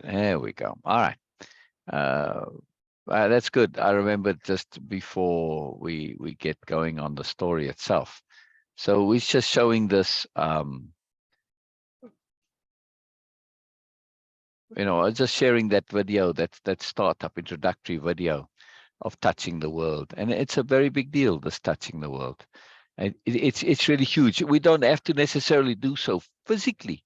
There we go. All right. That's good. I remember just before we get going on the story itself. So we're just showing this, I was just sharing that video, that startup introductory video of touching the world. And it's a very big deal, this touching the world. And it's really huge. We don't have to necessarily do so physically,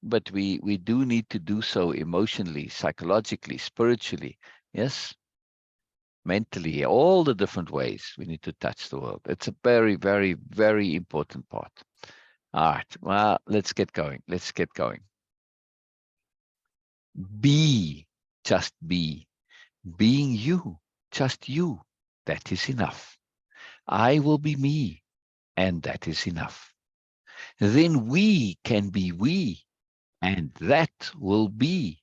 but we do need to do so emotionally, psychologically, spiritually. Yes. Mentally, all the different ways we need to touch the world. It's a very, very, very important part. All right. Well, let's get going. Let's get going. Be, just be. Being you, just you. That is enough. I will be me, and that is enough. Then we can be we, and that will be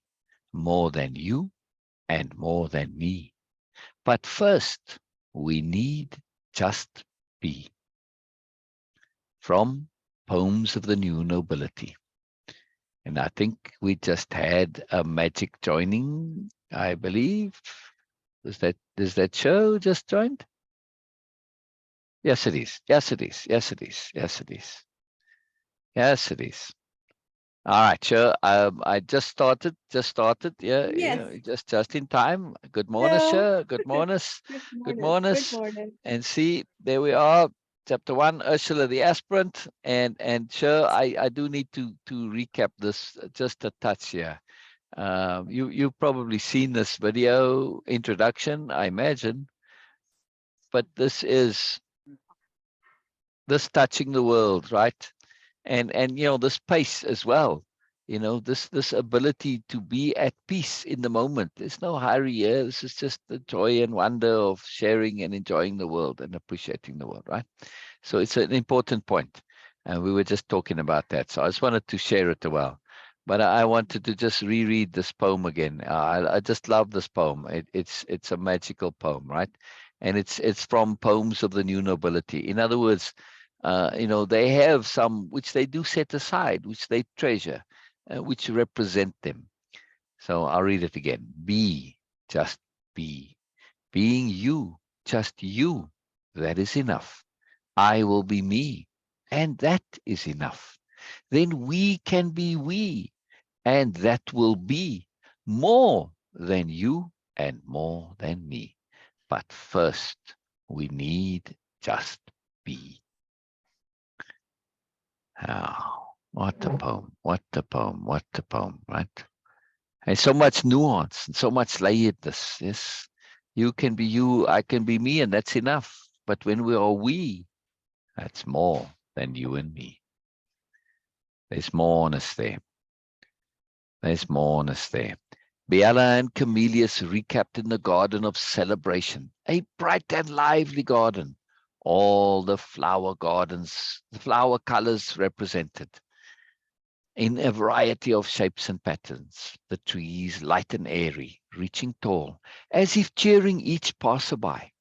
more than you and more than me. But first, we need just be. From Poems of the New Nobility. And I think we just had a magic joining, I believe. Is that show just joined? Yes, it is. Yes, it is. Yes, it is. Yes, it is. Yes, it is. All right, sure. I just started. Yeah, Yes. just in time. Good morning, So, sir. Good morning. good Good morning. morning. Good morning. And see, there we are. Chapter 1, Ursula the Aspirant. And sure, I do need to recap this just a touch here. You've probably seen this video introduction, I imagine, but this is this touching the world, right? And this pace as well, this ability to be at peace in the moment. There's no hurry here. This is just the joy and wonder of sharing and enjoying the world and appreciating the world, right? So it's an important point, and we were just talking about that, so I just wanted to share it as well. But I wanted to just reread this poem again. I just love this poem. It's a magical poem, right? And it's from Poems of the New Nobility. In other words, they have some which they do set aside, which they treasure, which represent them. So I'll read it again. Be, just be. Being you, just you. That is enough. I will be me, and that is enough. Then we can be we, and that will be more than you and more than me. But first, we need just be. Oh, what a poem, what a poem, what a poem, right? And so much nuance and so much layeredness. Yes, you can be you, I can be me, and that's enough. But when we are we, that's more than you and me. There's moreness there. There's moreness there. Biella and Camellius recapped in the garden of celebration, a bright and lively garden. All the flower gardens, the flower colors represented in a variety of shapes and patterns. The trees light and airy, reaching tall, as if cheering each passerby.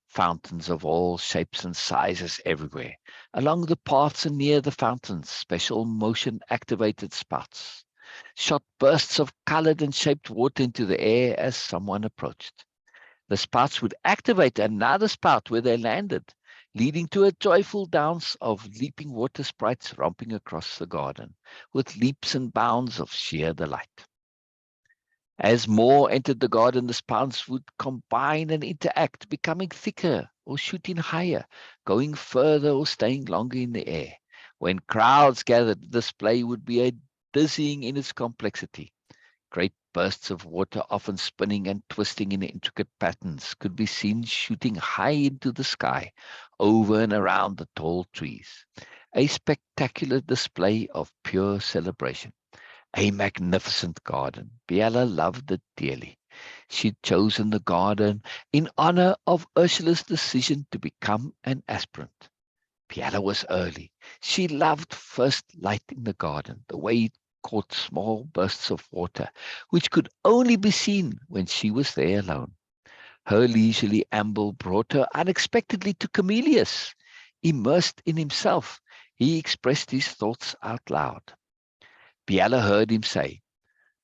Fountains of all shapes and sizes everywhere. Along the paths and near the fountains, special motion-activated spouts shot bursts of colored and shaped water into the air as someone approached. The spouts would activate another spout where they landed, leading to a joyful dance of leaping water sprites romping across the garden, with leaps and bounds of sheer delight. As more entered the garden, the spouts would combine and interact, becoming thicker or shooting higher, going further or staying longer in the air. When crowds gathered, the display would be a dizzying in its complexity. Great bursts of water, often spinning and twisting in intricate patterns, could be seen shooting high into the sky, over and around the tall trees. A spectacular display of pure celebration. A magnificent garden. Biella loved it dearly. She'd chosen the garden in honor of Ursula's decision to become an aspirant. Biella was early. She loved first light in the garden, the way it caught small bursts of water, which could only be seen when she was there alone. Her leisurely amble brought her unexpectedly to Camellius. Immersed in himself, he expressed his thoughts out loud. Biella heard him say,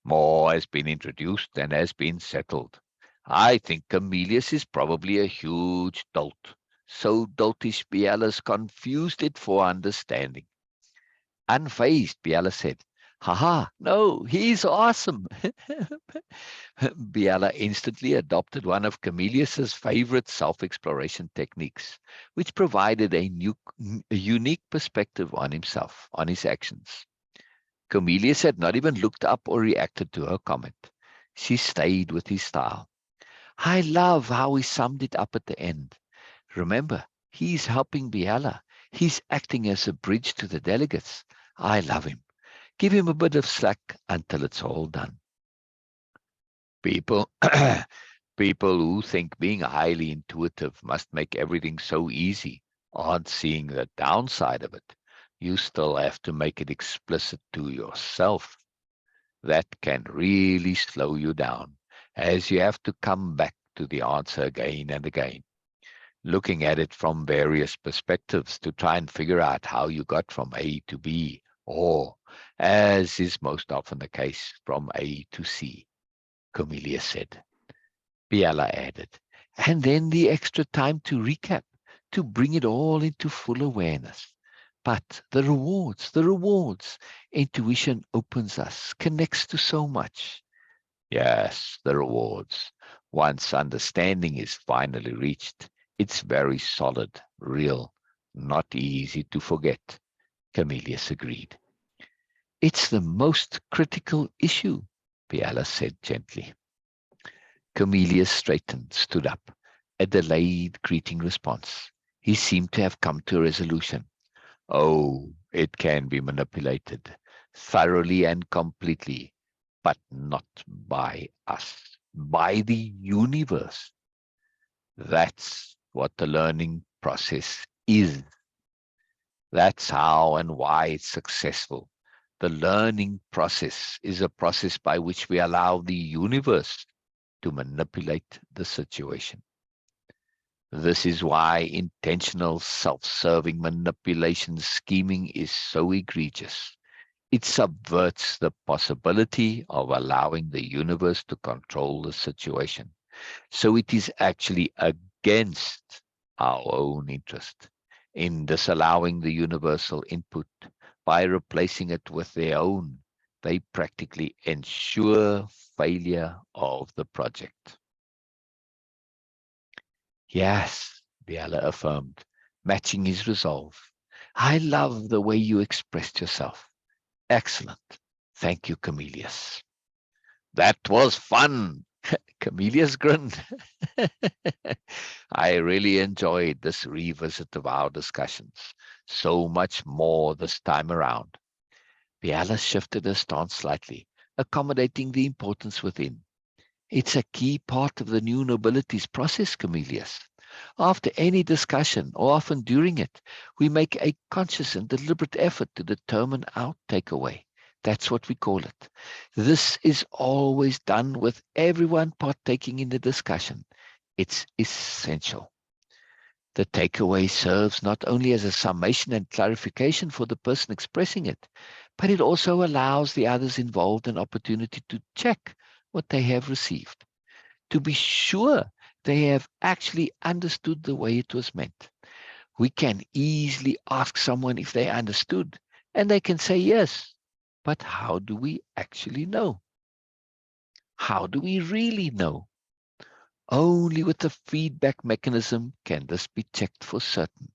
More has been introduced and has been settled. I think Camillus is probably a huge dolt. So doltish Biella's confused it for understanding. Unfazed, Biella said, "Haha, no, he's awesome." Biella instantly adopted one of Camillus's favorite self-exploration techniques, which provided a unique perspective on himself, on his actions. Camillus had not even looked up or reacted to her comment. She stayed with his style. I love how he summed it up at the end. Remember, he's helping Biella. He's acting as a bridge to the delegates. I love him. Give him a bit of slack until it's all done. People, people who think being highly intuitive must make everything so easy aren't seeing the downside of it. You still have to make it explicit to yourself. That can really slow you down, as you have to come back to the answer again and again, looking at it from various perspectives to try and figure out how you got from A to B, or, as is most often the case, from A to C, Cornelia said. Biella added, and then the extra time to recap, to bring it all into full awareness. But the rewards, intuition opens us, connects to so much. Yes, the rewards. Once understanding is finally reached, it's very solid, real, not easy to forget, Camillus agreed. It's the most critical issue, Biella said gently. Camillus straightened, stood up, a delayed greeting response. He seemed to have come to a resolution. Oh, it can be manipulated, thoroughly and completely, but not by us, by the universe. That's what the learning process is. That's how and why it's successful. The learning process is a process by which we allow the universe to manipulate the situation. This is why intentional self-serving manipulation scheming is so egregious. It subverts the possibility of allowing the universe to control the situation. So it is actually against our own interest in disallowing the universal input. By replacing it with their own, they practically ensure failure of the project. Yes, Biella affirmed, matching his resolve. I love the way you expressed yourself. Excellent. Thank you, Camillus. That was fun. Camillus grinned. I really enjoyed this revisit of our discussions. So much more this time around. Biella shifted her stance slightly, accommodating the importance within. It's a key part of the new nobility's process, Camillus. After any discussion, or often during it, we make a conscious and deliberate effort to determine our takeaway. That's what we call it. This is always done with everyone partaking in the discussion. It's essential. The takeaway serves not only as a summation and clarification for the person expressing it, but it also allows the others involved an opportunity to check what they have received, to be sure they have actually understood the way it was meant. We can easily ask someone if they understood, and they can say yes. But how do we actually know? How do we really know? Only with the feedback mechanism can this be checked for certain.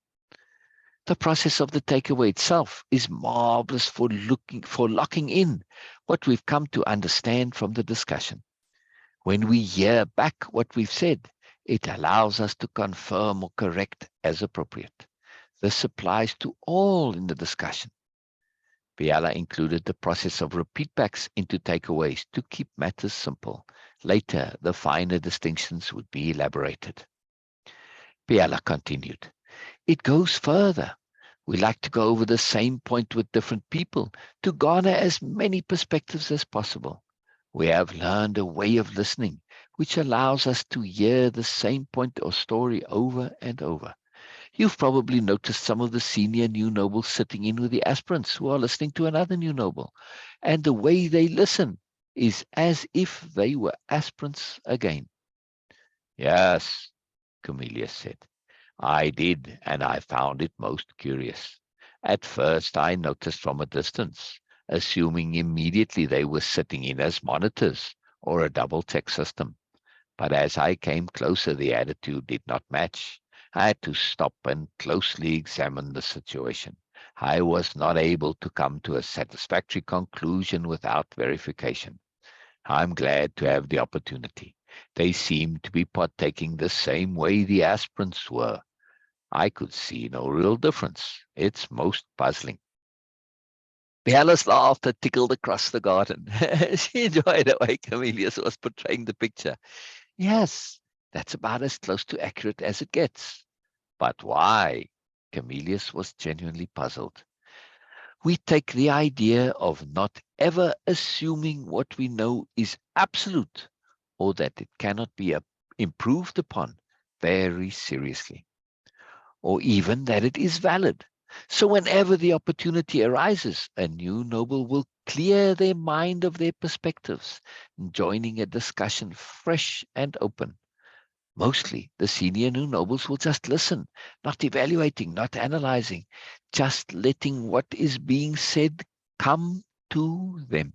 The process of the takeaway itself is marvelous for locking in what we've come to understand from the discussion. When we hear back what we've said, it allows us to confirm or correct as appropriate. This applies to all in the discussion. Biella included the process of repeatbacks into takeaways to keep matters simple. Later, the finer distinctions would be elaborated. Biella continued, it goes further. We like to go over the same point with different people to garner as many perspectives as possible. We have learned a way of listening, which allows us to hear the same point or story over and over. You've probably noticed some of the senior new nobles sitting in with the aspirants who are listening to another new noble, and the way they listen is as if they were aspirants again. Yes, Camellia said. I did, and I found it most curious. At first, I noticed from a distance, assuming immediately they were sitting in as monitors or a double-check system. But as I came closer, the attitude did not match. I had to stop and closely examine the situation. I was not able to come to a satisfactory conclusion without verification. I'm glad to have the opportunity. They seemed to be partaking the same way the aspirants were. I could see no real difference. It's most puzzling. Biella's laughter tickled across the garden. She enjoyed the way Camillus was portraying the picture. Yes, that's about as close to accurate as it gets. But why? Camillus was genuinely puzzled. We take the idea of not ever assuming what we know is absolute or that it cannot be improved upon very seriously, or even that it is valid. So whenever the opportunity arises, a new noble will clear their mind of their perspectives, joining a discussion fresh and open. Mostly, the senior new nobles will just listen, not evaluating, not analyzing, just letting what is being said come to them.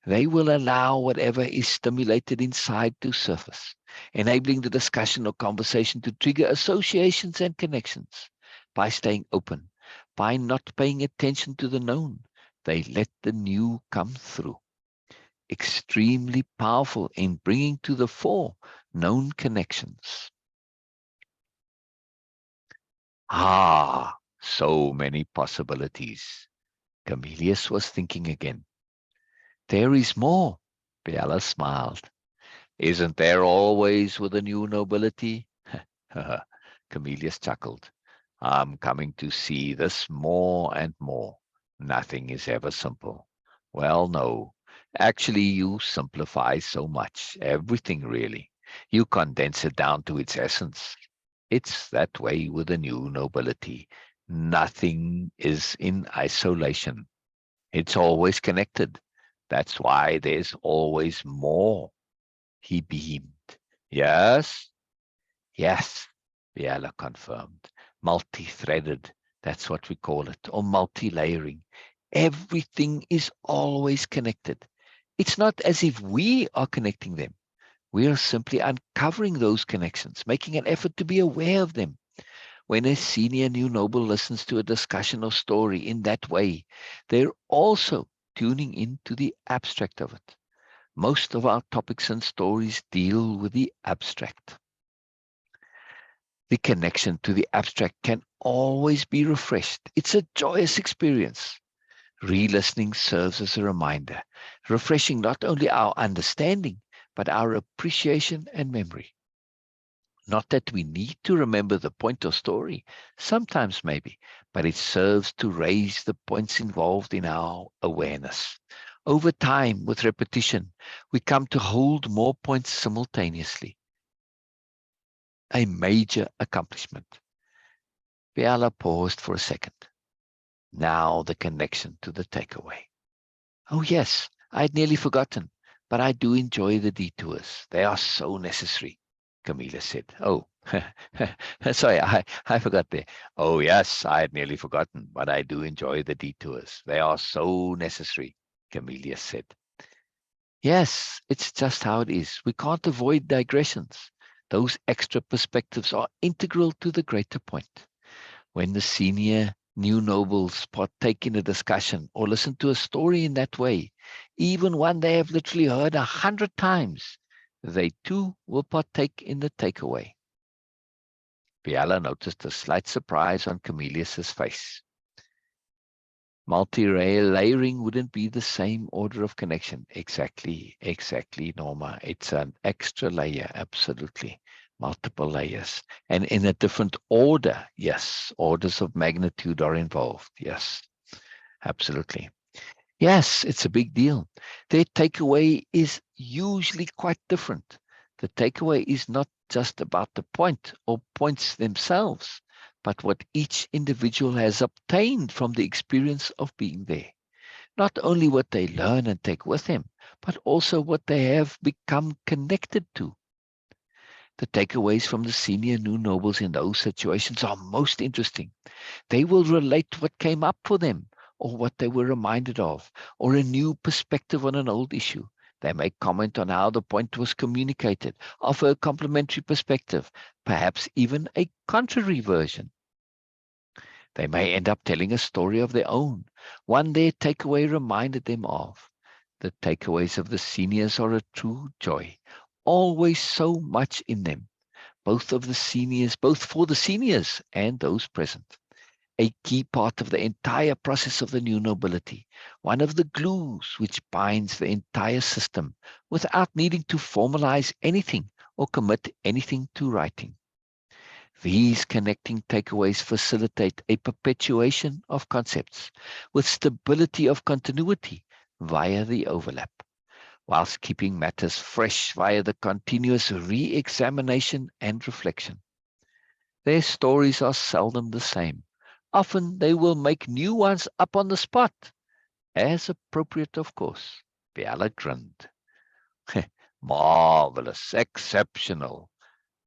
They will allow whatever is stimulated inside to surface, enabling the discussion or conversation to trigger associations and connections. By staying open, by not paying attention to the known, they let the new come through. Extremely powerful in bringing to the fore known connections. Ah, so many possibilities. Camillus was thinking again. There is more. Biella smiled. Isn't there always with a new nobility? Camillus chuckled. I'm coming to see this more and more. Nothing is ever simple. Well, no. Actually, you simplify so much. Everything, really. You condense it down to its essence. It's that way with a new nobility. Nothing is in isolation. It's always connected. That's why there's always more. He beamed. Yes? Yes, Biella confirmed. Multi-threaded, that's what we call it, or multi-layering. Everything is always connected. It's not as if we are connecting them. We are simply uncovering those connections, making an effort to be aware of them. When a senior new noble listens to a discussion or story in that way, they're also tuning into the abstract of it. Most of our topics and stories deal with the abstract. The connection to the abstract can always be refreshed. It's a joyous experience. Re-listening serves as a reminder, refreshing not only our understanding, but our appreciation and memory. Not that we need to remember the point or story, sometimes maybe, but it serves to raise the points involved in our awareness. Over time, with repetition, we come to hold more points simultaneously. A major accomplishment. Biella paused for a second. Now the connection to the takeaway. Oh yes, I had nearly forgotten, but I do enjoy the detours. They are so necessary, Camilla said. Oh, sorry, I forgot there. Oh yes, I had nearly forgotten, but I do enjoy the detours. They are so necessary, Camilla said. Yes, it's just how it is. We can't avoid digressions. Those extra perspectives are integral to the greater point. When the senior new nobles partake in a discussion or listen to a story in that way, even one they have literally heard 100 times, they too will partake in the takeaway. Biella noticed a slight surprise on Camillus' face. Multi-layering wouldn't be the same order of connection. Exactly, Norma. It's an extra layer, absolutely. Multiple layers. And in a different order, yes. Orders of magnitude are involved, yes. Absolutely. Yes, it's a big deal. Their takeaway is usually quite different. The takeaway is not just about the point or points themselves, but what each individual has obtained from the experience of being there. Not only what they learn and take with them, but also what they have become connected to. The takeaways from the senior new nobles in those situations are most interesting. They will relate what came up for them, or what they were reminded of, or a new perspective on an old issue. They may comment on how the point was communicated, offer a complementary perspective, perhaps even a contrary version. They may end up telling a story of their own, one their takeaway reminded them of. The takeaways of the seniors are a true joy, always so much in them, both for the seniors and those present. A key part of the entire process of the new nobility, one of the glues which binds the entire system without needing to formalize anything or commit anything to writing. These connecting takeaways facilitate a perpetuation of concepts with stability of continuity via the overlap, whilst keeping matters fresh via the continuous re-examination and reflection. Their stories are seldom the same. Often they will make new ones up on the spot, as appropriate, of course. Biella grinned. Marvelous, exceptional,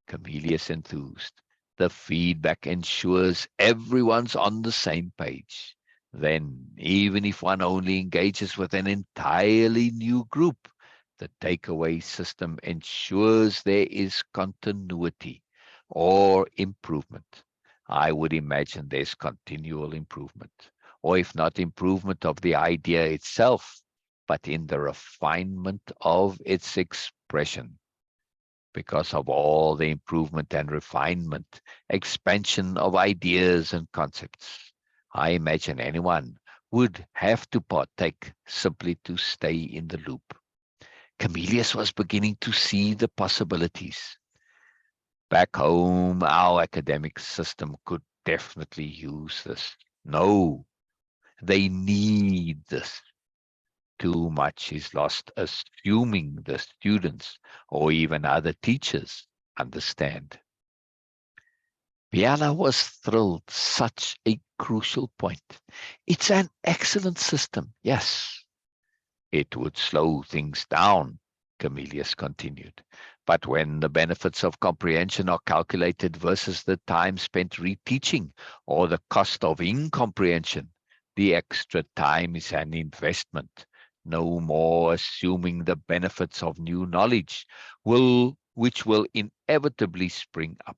Camelius enthused. The feedback ensures everyone's on the same page. Then, even if one only engages with an entirely new group, the takeaway system ensures there is continuity or improvement. I would imagine there's continual improvement, or if not improvement of the idea itself, but in the refinement of its expression. Because of all the improvement and refinement, expansion of ideas and concepts, I imagine anyone would have to partake simply to stay in the loop. Camelius was beginning to see the possibilities. Back home, our academic system could definitely use this. No, they need this. Too much is lost assuming the students or even other teachers understand. Biella was thrilled. Such a crucial point. It's an excellent system, yes. It would slow things down, Camelius continued. But when the benefits of comprehension are calculated versus the time spent reteaching or the cost of incomprehension, the extra time is an investment. No more assuming the benefits of new knowledge which will inevitably spring up.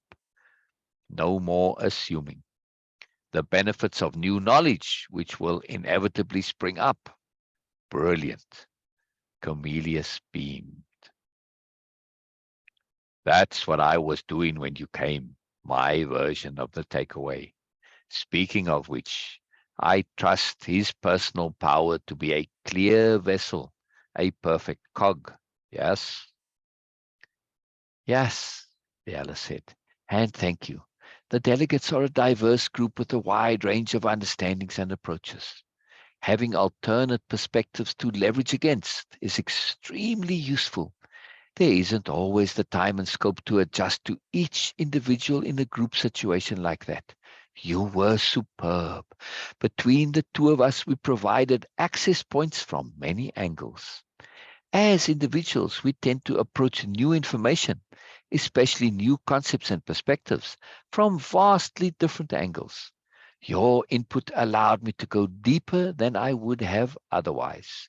No more assuming the benefits of new knowledge which will inevitably spring up. Brilliant. Camelius beamed. That's what I was doing when you came, my version of the takeaway. Speaking of which, I trust his personal power to be a clear vessel, a perfect cog. Yes? Yes, Biella said, and thank you. The delegates are a diverse group with a wide range of understandings and approaches. Having alternate perspectives to leverage against is extremely useful. There isn't always the time and scope to adjust to each individual in a group situation like that. You were superb. Between the two of us, we provided access points from many angles. As individuals, we tend to approach new information, especially new concepts and perspectives, from vastly different angles. Your input allowed me to go deeper than I would have otherwise.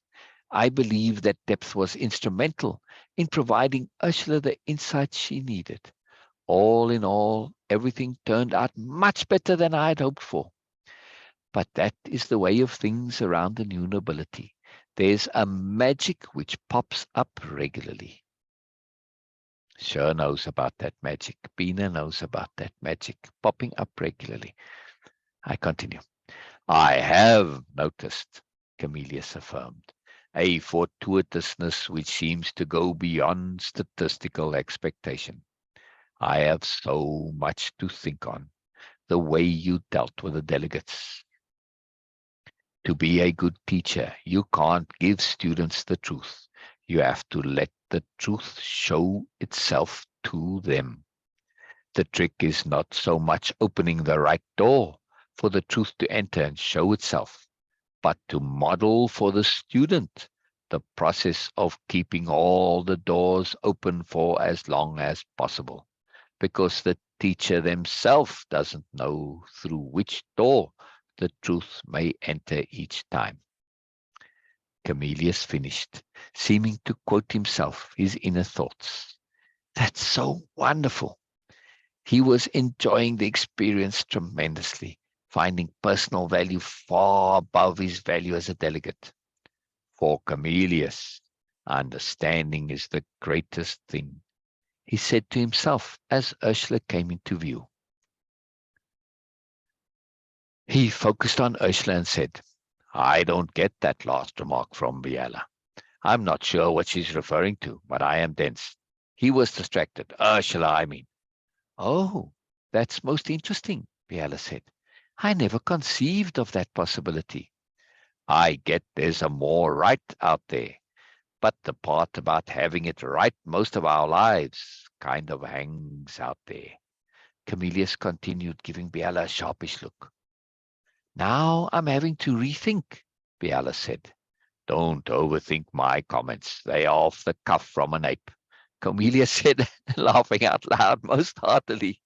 I believe that depth was instrumental in providing Ursula the insight she needed. All in all, everything turned out much better than I had hoped for. But that is the way of things around the new nobility. There's a magic which pops up regularly. Sher knows about that magic. Bina knows about that magic popping up regularly. I continue. I have noticed, Camelius affirmed, a fortuitousness which seems to go beyond statistical expectation. I have so much to think on. The way you dealt with the delegates. To be a good teacher, you can't give students the truth. You have to let the truth show itself to them. The trick is not so much opening the right door for the truth to enter and show itself, but to model for the student the process of keeping all the doors open for as long as possible, because the teacher themselves doesn't know through which door the truth may enter each time. Camillus finished, seeming to quote himself, his inner thoughts. That's so wonderful. He was enjoying the experience tremendously, finding personal value far above his value as a delegate. For Camillus, understanding is the greatest thing, he said to himself as Ursula came into view. He focused on Ursula and said, I don't get that last remark from Biella. I'm not sure what she's referring to, but I am dense. He was distracted. Ursula, I mean. Oh, that's most interesting, Biella said. I never conceived of that possibility. I get there's a more right out there, but the part about having it right most of our lives kind of hangs out there. Camillus continued, giving Biella a sharpish look. Now I'm having to rethink, Biella said. Don't overthink my comments. They are off the cuff from an ape, Camillus said, laughing out loud most heartily.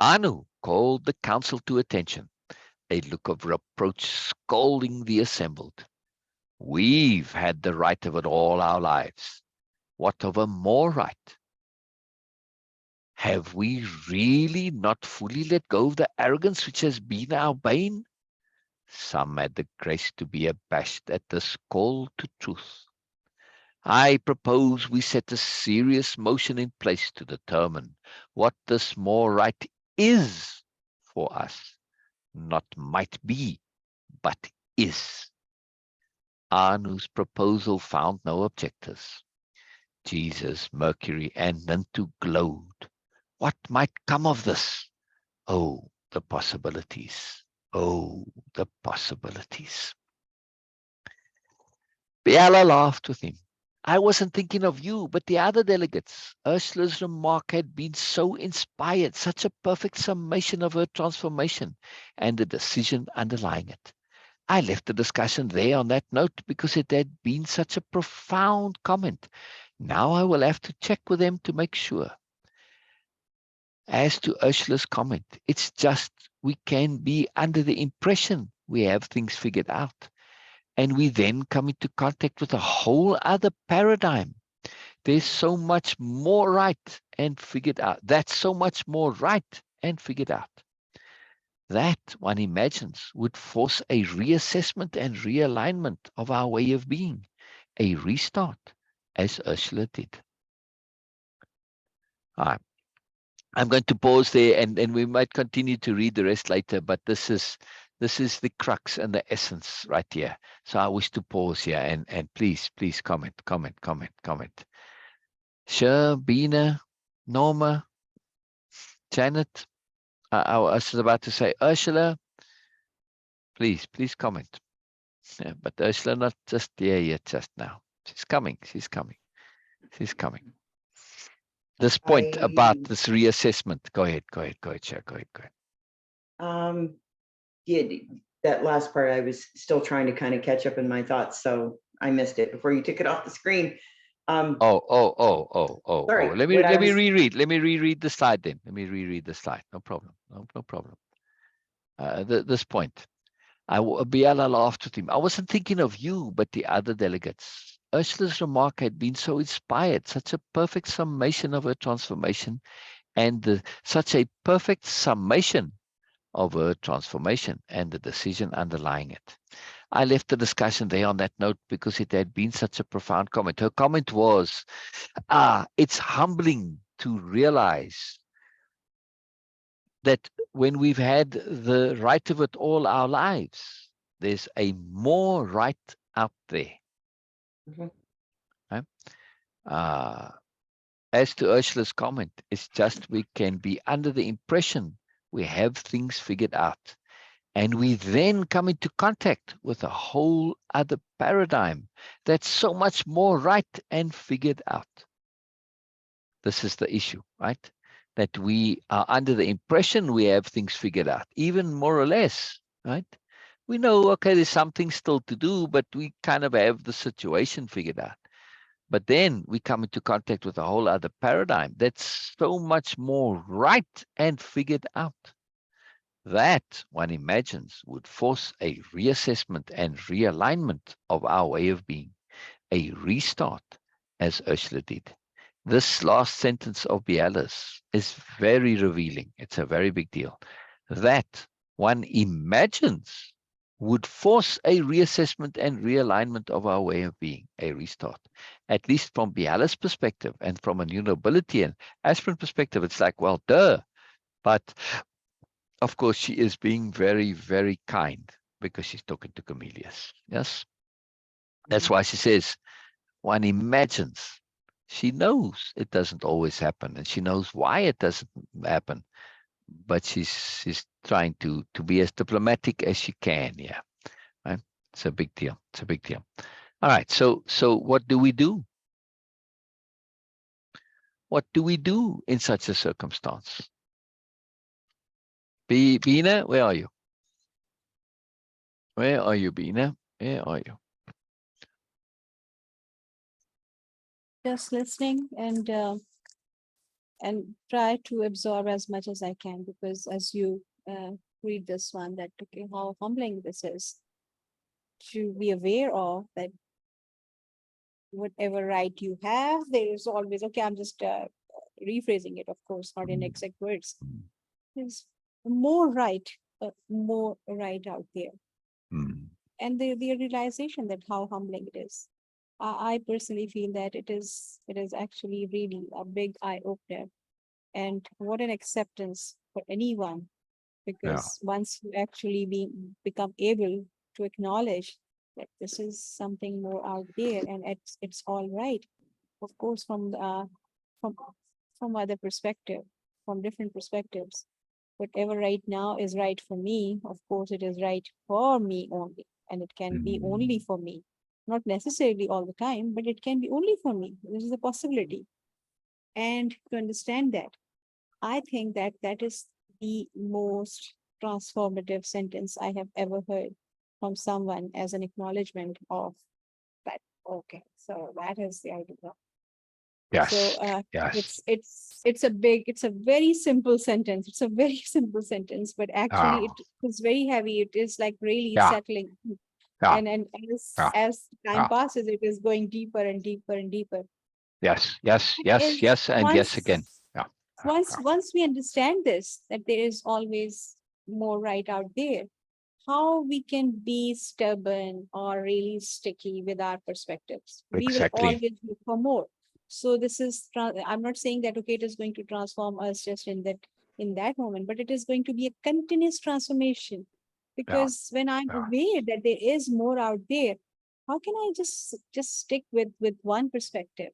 Anu called the council to attention, a look of reproach scalding the assembled. We've had the right of it all our lives. What of a more right? Have we really not fully let go of the arrogance which has been our bane? Some had the grace to be abashed at this call to truth. I propose we set a serious motion in place to determine what this more right is for us. Not might be, but is. Anu's proposal found no objectors. Jesus, Mercury, and Nintu glowed. What might come of this? Oh, the possibilities. Oh, the possibilities. Biella laughed with him. I wasn't thinking of you, but the other delegates. Ursula's remark had been so inspired, such a perfect summation of her transformation and the decision underlying it. I left the discussion there on that note because it had been such a profound comment. Now I will have to check with them to make sure. As to Ursula's comment, it's just we can be under the impression we have things figured out. And we then come into contact with a whole other paradigm. There's so much more right and figured out. That's so much more right and figured out. That, one imagines, would force a reassessment and realignment of our way of being, a restart, as Ursula did. All right. I'm going to pause there, and we might continue to read the rest later, but this is the crux and the essence right here. So I wish to pause here and please comment. Sher, Bina, Norma, Janet, I was about to say Ursula, please comment. Yeah, but Ursula not just there yet, just now. She's coming. This point about this reassessment. Go ahead, Sher. Go ahead. Yeah, that last part, I was still trying to kind of catch up in my thoughts, so I missed it before you took it off the screen. Sorry. Let me reread the slide then. Let me reread the slide. No problem. No problem. This point. Biella laughed with him. I wasn't thinking of you, but the other delegates. Ursula's remark had been so inspired, such a perfect summation of her transformation, and such a perfect summation of her transformation and the decision underlying it. I left the discussion there on that note because it had been such a profound comment. Her comment was, it's humbling to realize that when we've had the right of it all our lives, there's a more right out there. Okay? As to Ursula's comment, it's just we can be under the impression we have things figured out. And we then come into contact with a whole other paradigm that's so much more right and figured out. This is the issue, right? that we are under the impression we have things figured out, even more or less, right? We know, okay, there's something still to do, but we kind of have the situation figured out. But then we come into contact with a whole other paradigm that's so much more right and figured out. That, one imagines, would force a reassessment and realignment of our way of being, a restart, as Ursula did. This last sentence of Biella's is very revealing. It's a very big deal. That, one imagines, would force a reassessment and realignment of our way of being, a restart. At least from Biella's perspective and from a new nobility and aspirant perspective, it's like, well, duh. But of course, she is being very, very kind because she's talking to Camellias. Yes. That's why she says, one imagines. She knows it doesn't always happen, and she knows why it doesn't happen. But she's trying to be as diplomatic as she can. Yeah. Right. It's a big deal. It's a big deal. All right. So what do we do? What do we do in such a circumstance? Bina, where are you? Where are you, Bina? Where are you? Just listening and try to absorb as much as I can, because as you read this one, that okay, how humbling this is to be aware of that whatever right you have, there is always, okay, I'm just rephrasing it, of course, not in exact words. There's more right out there. And the realization that how humbling it is. I personally feel that it is actually really a big eye opener, and what an acceptance for anyone, because once you actually become able to acknowledge that this is something more out there and it's all right. Of course, from other perspective, from different perspectives, whatever right now is right for me, of course, it is right for me only, and it can be only for me. Not necessarily all the time, but it can be only for me. This is a possibility. And to understand that, I think that that is the most transformative sentence I have ever heard from someone as an acknowledgement of that. Okay, so that is the idea. Yes. So Yes. it's a very simple sentence. It's a very simple sentence, but actually it is very heavy. It is like really settling. And as time passes, it is going deeper and deeper and deeper. Yes, yes, yes, yes, and yes again. Once we understand this, that there is always more right out there, how we can be stubborn or really sticky with our perspectives. We will always look for more. So this is, I'm not saying that, okay, it is going to transform us just in that moment, but it is going to be a continuous transformation. Because when I'm aware that there is more out there, how can I just stick with one perspective,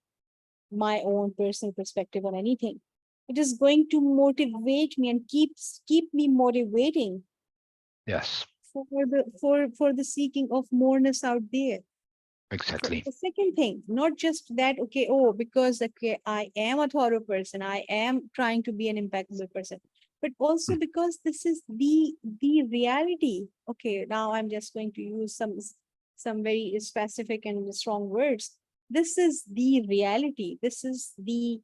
my own personal perspective on anything? It is going to motivate me and keep me motivating. Yes. For the seeking of moreness out there. Exactly. The second thing, not just that, okay, oh, because okay, I am a thorough person, I am trying to be an impeccable person, but also because this is the reality. Okay, now I'm just going to use some very specific and strong words. This is the reality. This is the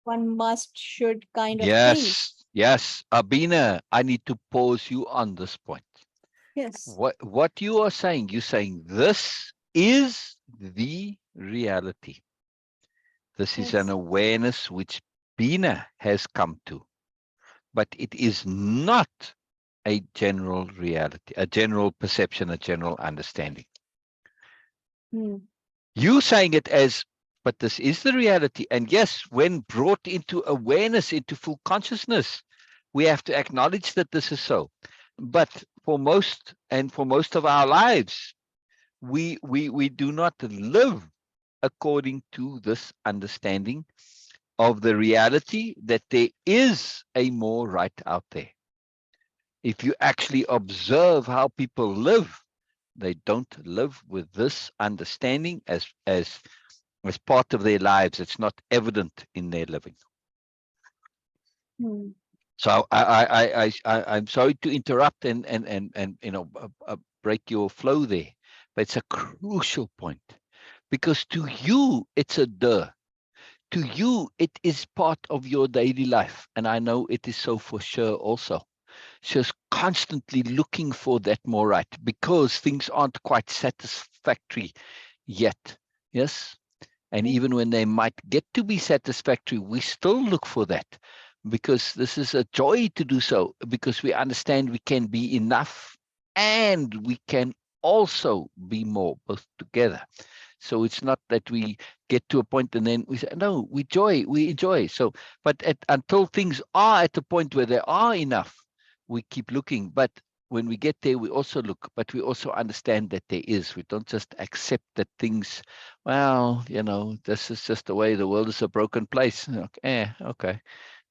one must should kind of thing. Yes. Abina, I need to pause you on this point. Yes. What you are saying, you're saying this is the reality. This is an awareness which Bina has come to, but it is not a general reality, a general perception, a general understanding. You saying it as, but this is the reality. And yes, when brought into awareness, into full consciousness, we have to acknowledge that this is so. But for most of our lives, we do not live according to this understanding of the reality that there is a more right out there. If you actually observe how people live, they don't live with this understanding as part of their lives. It's not evident in their living. Hmm. So I'm sorry to interrupt and break your flow there, but it's a crucial point because to you it's a duh. To you it is part of your daily life, and I know it is so for sure also. She's constantly looking for that more right because things aren't quite satisfactory yet. Yes. And Yeah. even when they might get to be satisfactory, we still look for that because this is a joy to do so, because we understand we can be enough and we can also be more, both together. So it's not that we get to a point and then we say, no, we enjoy. So, but until things are at the point where they are enough, we keep looking. But when we get there, we also look, but we also understand that there is. We don't just accept that things, well, this is just the way the world is, a broken place. Okay.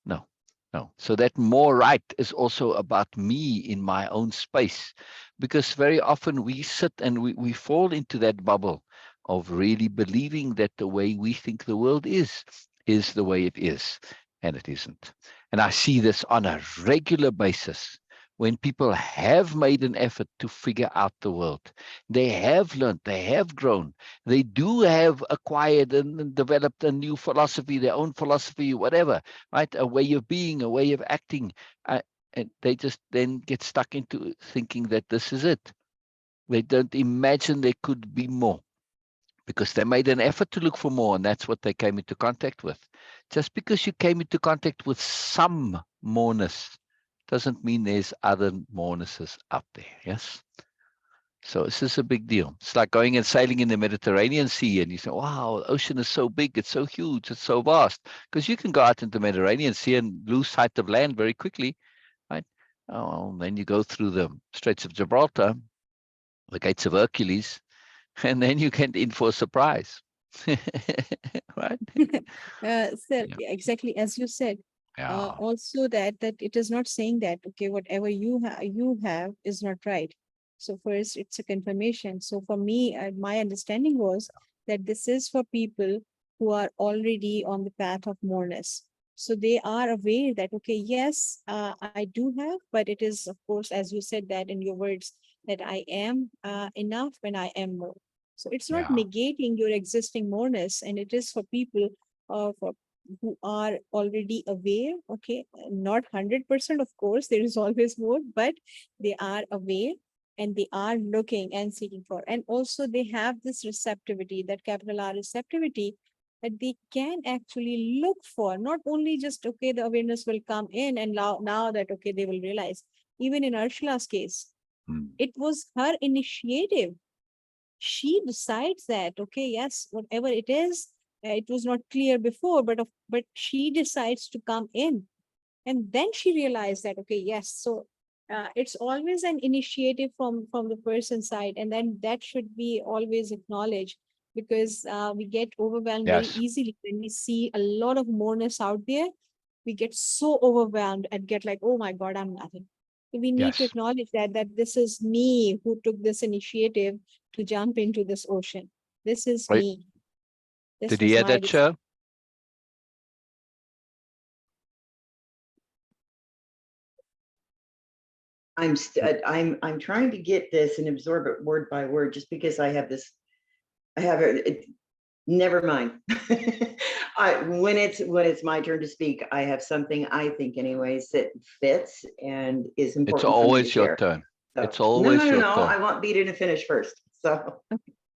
No, no. So that more right is also about me in my own space, because very often we sit and we fall into that bubble of really believing that the way we think the world is the way it is, and it isn't. And I see this on a regular basis when people have made an effort to figure out the world. They have learned, they have grown, they do have acquired and developed a new philosophy, their own philosophy, whatever, right? A way of being, a way of acting. And they just then get stuck into thinking that this is it. They don't imagine there could be more because they made an effort to look for more, and that's what they came into contact with. Just because you came into contact with some moreness doesn't mean there's other morenesses out there. Yes. So this is a big deal. It's like going and sailing in the Mediterranean Sea, and you say, wow, the ocean is so big, it's so huge, it's so vast. Because you can go out into the Mediterranean Sea and lose sight of land very quickly, right? Oh, well, then you go through the Straits of Gibraltar, the Gates of Hercules, and then you get in for a surprise. Right? So Yeah. yeah, exactly as you said. Yeah. Also that it is not saying that okay, whatever you have is not right. So first, it's a confirmation. So for me, my understanding was that this is for people who are already on the path of moreness. So they are aware that okay, yes, I do have, but it is of course, as you said that in your words, that I am enough when I am more. So it's not Yeah. negating your existing moreness, and it is for people for who are already aware. Okay, not 100%, of course, there is always more, but they are aware and they are looking and seeking for. And also they have this receptivity, that capital R receptivity, that they can actually look for, not only just, okay, the awareness will come in and now that, okay, they will realize. Even in Ursula's case, Mm. it was her initiative. She decides that okay, yes, whatever it is, it was not clear before, but she decides to come in, and then she realized that okay, yes. So it's always an initiative from the person's side, and then that should be always acknowledged, because we get overwhelmed very Yes. easily when we see a lot of moreness out there. We get so overwhelmed and get like, oh my god, I'm nothing. We need to Yes. acknowledge that this is me who took this initiative to jump into this ocean. This is Right. me. This Did you was hear my that, decision. Sher? I'm trying to get this and absorb it word by word, just because I have this. I have it. Never mind. When it's my turn to speak, I have something I think, anyways, that fits and is It's important for me to always your share. turn. So It's always your no. turn. I want Beta to finish first. So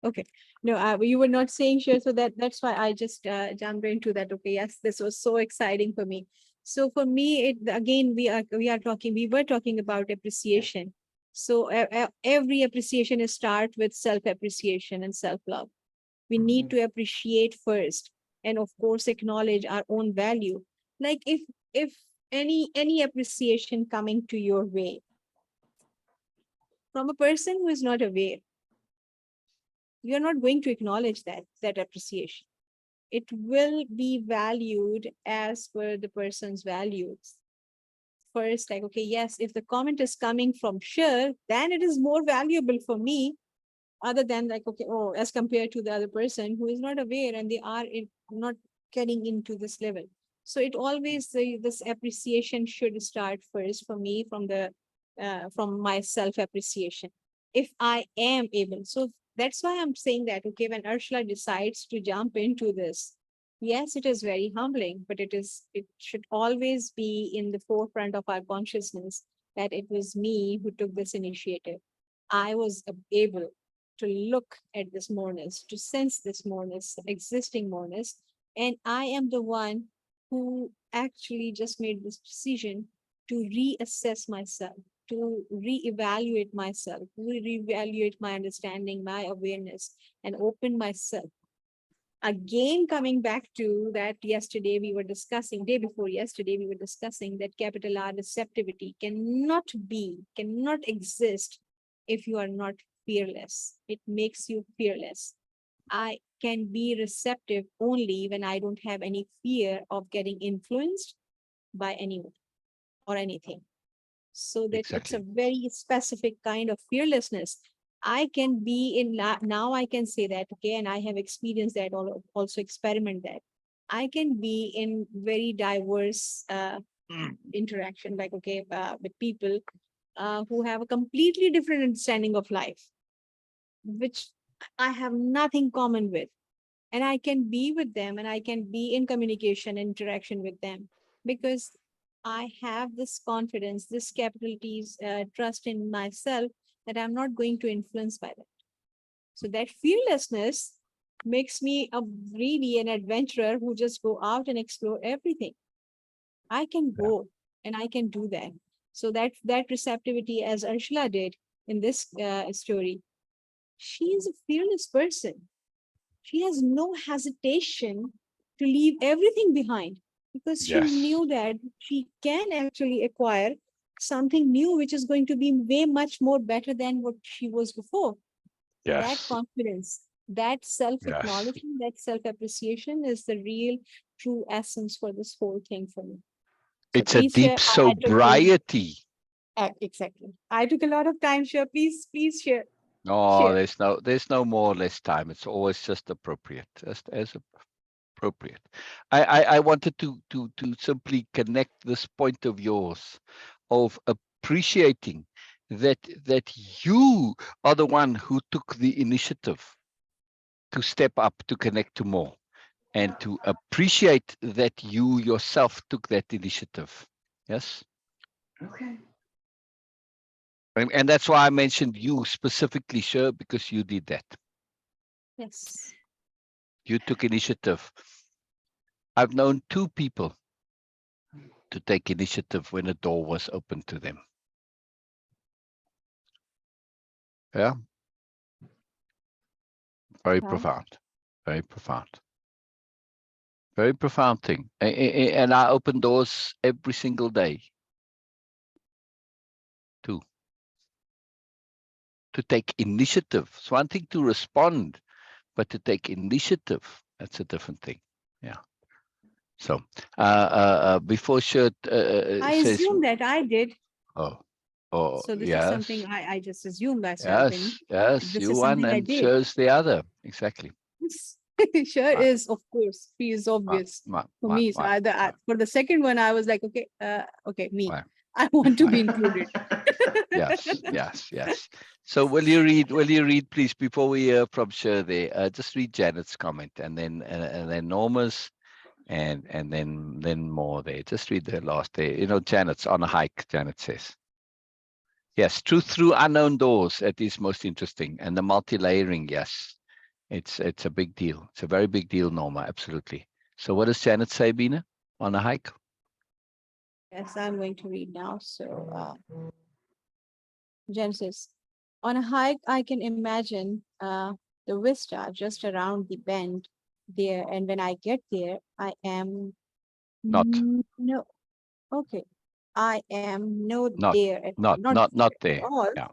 Okay. No, you were not saying sure. So that's why I just jumped into that. Okay. Yes, this was so exciting for me. So for me, again, we were talking about appreciation. So every appreciation is start with self-appreciation and self-love. We need to appreciate first, and of course, acknowledge our own value. Like if any appreciation coming to your way from a person who is not aware, you're not going to acknowledge that appreciation. It will be valued as per the person's values. First, like, okay, yes, if the comment is coming from Sher, then it is more valuable for me, other than like, okay, oh, as compared to the other person who is not aware and they are not getting into this level. So it always, this appreciation should start first for me from my self-appreciation. If I am able, so that's why I'm saying that, okay, when Ursula decides to jump into this, yes, it is very humbling, but it should always be in the forefront of our consciousness that it was me who took this initiative. I was able to look at this moreness, to sense this moreness, existing moreness, and I am the one who actually just made this decision to reassess myself, to reevaluate myself, to reevaluate my understanding, my awareness, and open myself. Again, coming back to that, yesterday we were discussing, day before yesterday, we were discussing that capital R receptivity cannot exist if you are not fearless. It makes you fearless. I can be receptive only when I don't have any fear of getting influenced by anyone or anything. So that it's a Exactly. very specific kind of fearlessness. I can be in, now I can say that, okay, and I have experienced that, also experiment that. I can be in very diverse interaction, like, okay, with people who have a completely different understanding of life, which I have nothing common with. And I can be with them and I can be in communication, interaction with them, because I have this confidence, this capabilities, trust in myself that I'm not going to influence by that. So that fearlessness makes me a really an adventurer who just go out and explore everything. I can go and I can do that. So that receptivity, as Ursula did in this story, she is a fearless person. She has no hesitation to leave everything behind because she Yes. knew that she can actually acquire something new, which is going to be way much more better than what she was before. That Yes. confidence, that Yes. self-acknowledgement, that self-appreciation is the real true essence for this whole thing for me. So It's a please share. deep I took you sobriety. exactly. I took a lot of time, share. Please share. No, Share. there's no more or less time. It's always just appropriate, just as appropriate. I wanted to simply connect this point of yours of appreciating that you are the one who took the initiative to step up, to connect to more, and to appreciate that you yourself took that initiative. Yes. Okay. And that's why I mentioned you specifically, Sher, because you did that. Yes. You took initiative. I've known two people to take initiative when a door was open to them. Yeah. Very Wow. profound. Very profound. Very profound thing. And I open doors every single day too. To take initiative. It's one thing to respond, but to take initiative, that's a different thing. Yeah. So before Shirt I says, assume that I did. oh, So this is something yes, I just assumed I step in. yes, This you is one something I and did. Shir's the other. Exactly. Sure Right, is, of course, he is right, obvious right, for right, me. So right, right, for the second one, I was like, okay, okay, me. right, I want to be right. included. Yes, yes, yes. So will you read, please, before we hear from Shir there, just read Janet's comment and then Norma's and then more there. Just read the last there. You know, Janet's on a hike, Janet says. Yes, truth through unknown doors. That is most interesting. And the multi-layering, yes. It's a big deal. It's a very big deal, Norma. Absolutely. So what does Janet say, Bina, on a hike? Yes, I'm going to read now. So, Jen says, on a hike, I can imagine the vista just around the bend there. And when I get there, I am Not, no, okay. I am no not, there at all, not not there at there. all. Yeah,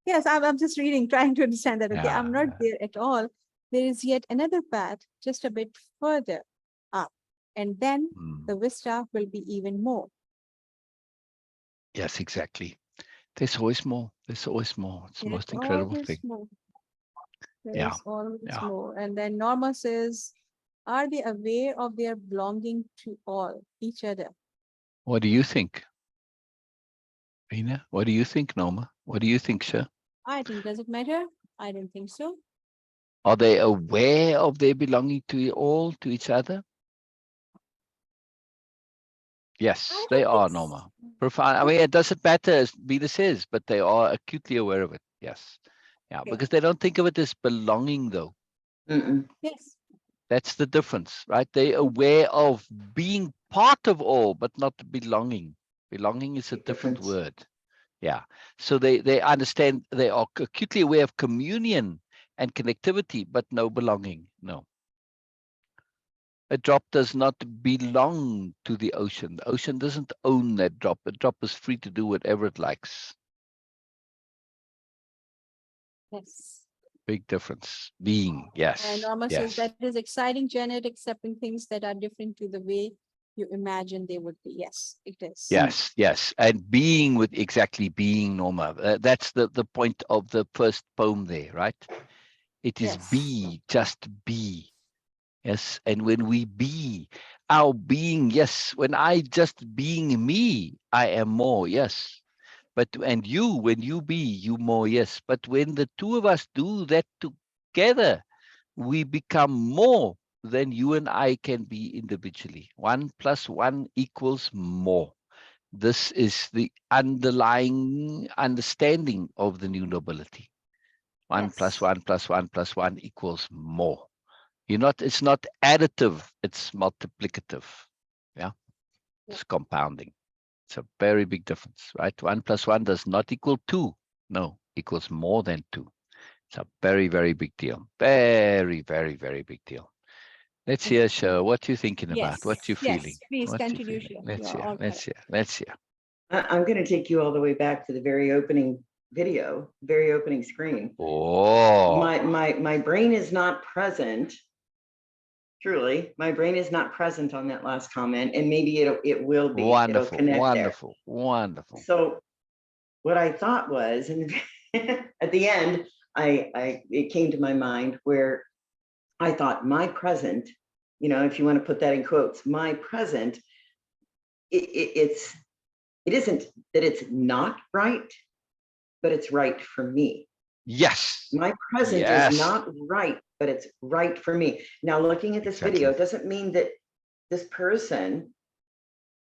Yes, I'm just reading, trying to understand that. Okay, I'm not yeah. there at all. There is yet another path just a bit further up, and then Mm. the vista will be even more. Yes, exactly. There's always more. There's always more. It's the There's most incredible always thing. more. Yeah, There's always yeah. more. And then Norma says, Are they aware of their belonging to all, each other? What do you think, Rina? What do you think, Norma? What do you think, Sher? I think, does it matter? I don't think so. Are they aware of their belonging to all, to each other? Yes, I they don't think are, so. Norma. Profound. I mean, it doesn't matter, as Bina says, but they are acutely aware of it. Yes. Yeah, Okay. because they don't think of it as belonging, though. Mm-mm. Yes. That's the difference, right? They're aware of being part of all, but not belonging. Belonging is a Big different difference. word. Yeah. So they understand, they are acutely aware of communion and connectivity, but no belonging. No. A drop does not belong to the ocean. The ocean doesn't own that drop. The drop is free to do whatever it likes. Yes. Big difference. Being, yes, Norma says yes. that is exciting, Janet, accepting things that are different to the way you imagine they would be. Yes, it is. Yes, yes. And being with exactly being, Norma. That's the point of the first poem there, right? It is Yes. be, just be. Yes. And when we be, our being, yes, when I just being me, I am more, yes. But and you, when you be, you more, yes. But when the two of us do that together, we become more than you and I can be individually. 1 + 1 = more. This is the underlying understanding of the new nobility. 1 + 1 + 1 + 1 = more. It's not additive, it's multiplicative. Yeah. It's compounding. It's a very big difference, right? 1 + 1 does not equal 2. No, equals more than 2. It's a very, very big deal. Very, very, very big deal. Let's hear, Sher, what you're thinking about, what you're feeling. Yes, please What you're continue, feeling. Sher. Let's You are hear, all let's correct. hear, let's hear. I'm going to take you all the way back to the very opening video, very opening screen. Oh, My brain is not present. Truly, my brain is not present on that last comment, and maybe it will be. It'll wonderful, connect wonderful, wonderful. there. So what I thought was, and at the end, it came to my mind where I thought my present, if you want to put that in quotes, my present, it isn't that it's not right, but it's right for me. Yes. My present Yes. is not right, but it's right for me. Now, looking at this video, it doesn't mean that this person,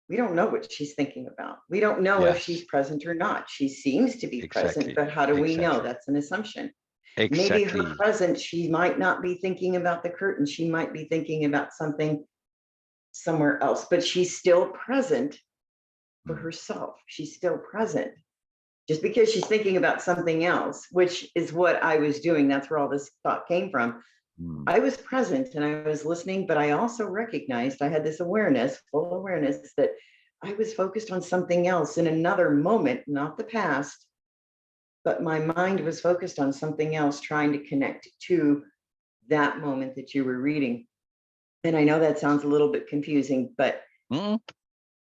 we don't know what she's thinking about. We don't know if she's present or not. She seems to be present, but how do we know? That's an assumption. Maybe her present, she might not be thinking about the curtain. She might be thinking about something somewhere else, but she's still present for herself. She's still present. Just because she's thinking about something else, which is what I was doing, that's where all this thought came from. I was present and I was listening, but I also recognized I had this awareness, full awareness, that I was focused on something else in another moment, not the past, but my mind was focused on something else, trying to connect to that moment that you were reading. And I know that sounds a little bit confusing, but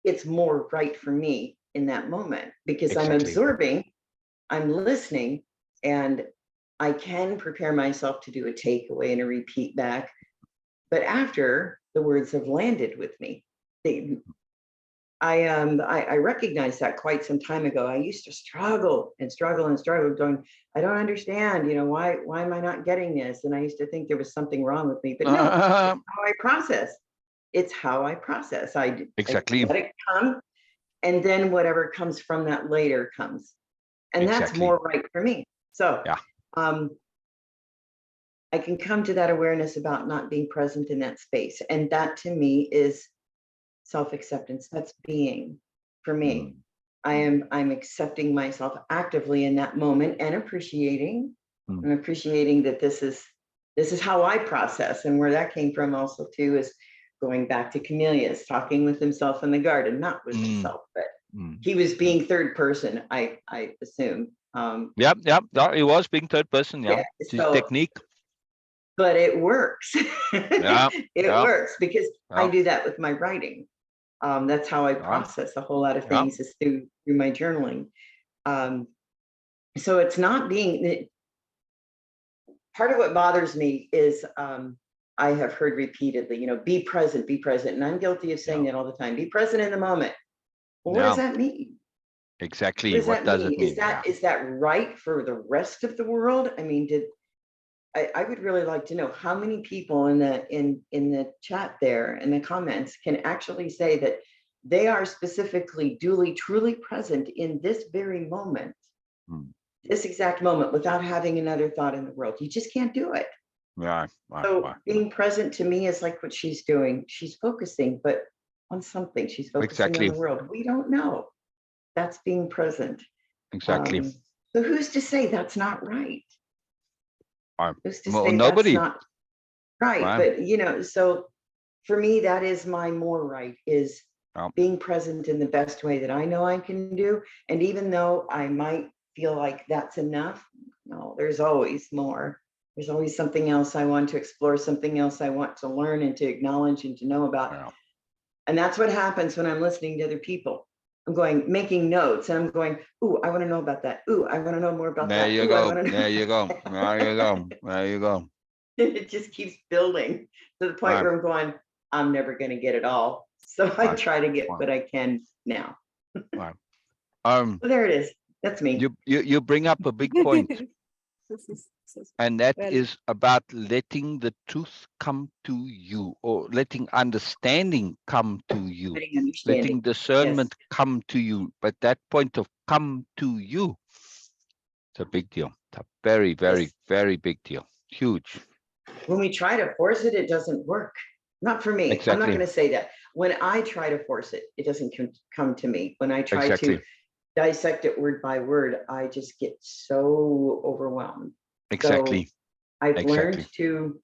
it's more right for me in that moment because I'm absorbing, I'm listening, and I can prepare myself to do a takeaway and a repeat back. But after the words have landed with me, I recognized that quite some time ago. I used to struggle going, I don't understand, why am I not getting this? And I used to think there was something wrong with me, but no, it's how I process. It's how I process. I let it come, and then whatever comes from that later comes. And that's more right for me. So I can come to that awareness about not being present in that space. And that to me is self-acceptance. That's being for me. I'm accepting myself actively in that moment and appreciating. I'm appreciating that this is how I process. And where that came from also too is going back to Camellia's talking with himself in the garden, not with himself, but he was being third person, I assume. Yep, he was being third person. Yeah, so, technique. But it works. It works because I do that with my writing. That's how I process a whole lot of things is through my journaling. So it's not being. Part of what bothers me is I have heard repeatedly, be present, and I'm guilty of saying that all the time. Be present in the moment. Well, what does that mean? Exactly. What What does it mean? Is that right for the rest of the world? I mean, I would really like to know how many people in the chat there, in the comments, can actually say that they are specifically, duly, truly present in this very moment, this exact moment, without having another thought in the world. You just can't do it. So being present to me is like what she's doing. She's focusing, but on something. She's focusing on the world. We don't know. That's being present. Exactly. So who's to say that's not right? Who's to say nobody. that's not right? But so for me, that is my more right, is being present in the best way that I know I can do. And even though I might feel like that's enough, no, there's always more. There's always something else I want to explore, something else I want to learn and to acknowledge and to know about. And that's what happens when I'm listening to other people. I'm making notes, and I'm going, ooh, I want to know about that. Ooh, I want to know more about that. There you go. There you go. There you go. It just keeps building to the point where I'm going, I'm never going to get it all. So I try to get what I can now. So there it is. That's me. You bring up a big point. And that is about letting the truth come to you, or letting understanding come to you, letting discernment come to you. But that point of come to you, it's a big deal. It's a very, very, very big deal. Huge. When we try to force it, it doesn't work. Not for me. Exactly. I'm not going to say that. When I try to force it, it doesn't come to me. When I try to dissect it word by word, I just get so overwhelmed. Exactly. So I've learned to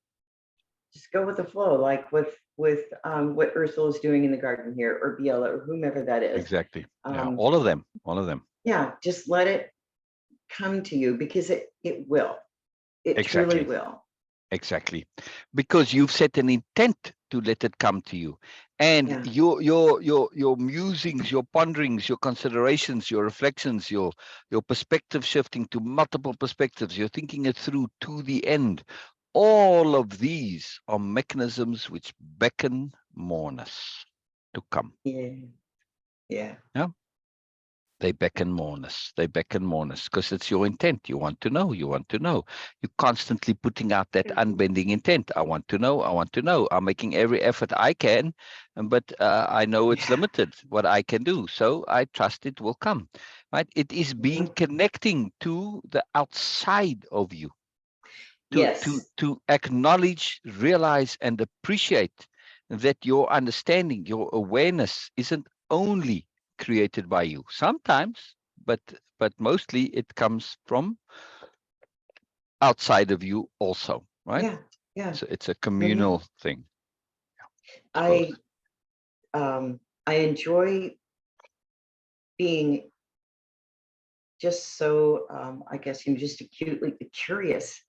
just go with the flow, like with what Ursula is doing in the garden here, or Biella, or whomever that is. Exactly. All of them. Yeah, just let it come to you, because it will. It truly will. Exactly. Because you've set an intent to let it come to you. And your musings, your ponderings, your considerations, your reflections, your perspective shifting to multiple perspectives, you're thinking it through to the end. All of these are mechanisms which beckon moreness to come. Yeah. They beckon moreness. They beckon moreness because it's your intent. You want to know. You want to know. You're constantly putting out that unbending intent. I want to know. I want to know. I'm making every effort I can, but I know it's limited what I can do. So I trust it will come. Right? It is being connecting to the outside of you. To acknowledge, realize, and appreciate that your understanding, your awareness isn't only created by you. Sometimes, but mostly it comes from outside of you also, right? So it's a communal thing. I enjoy being just so I guess just acutely curious.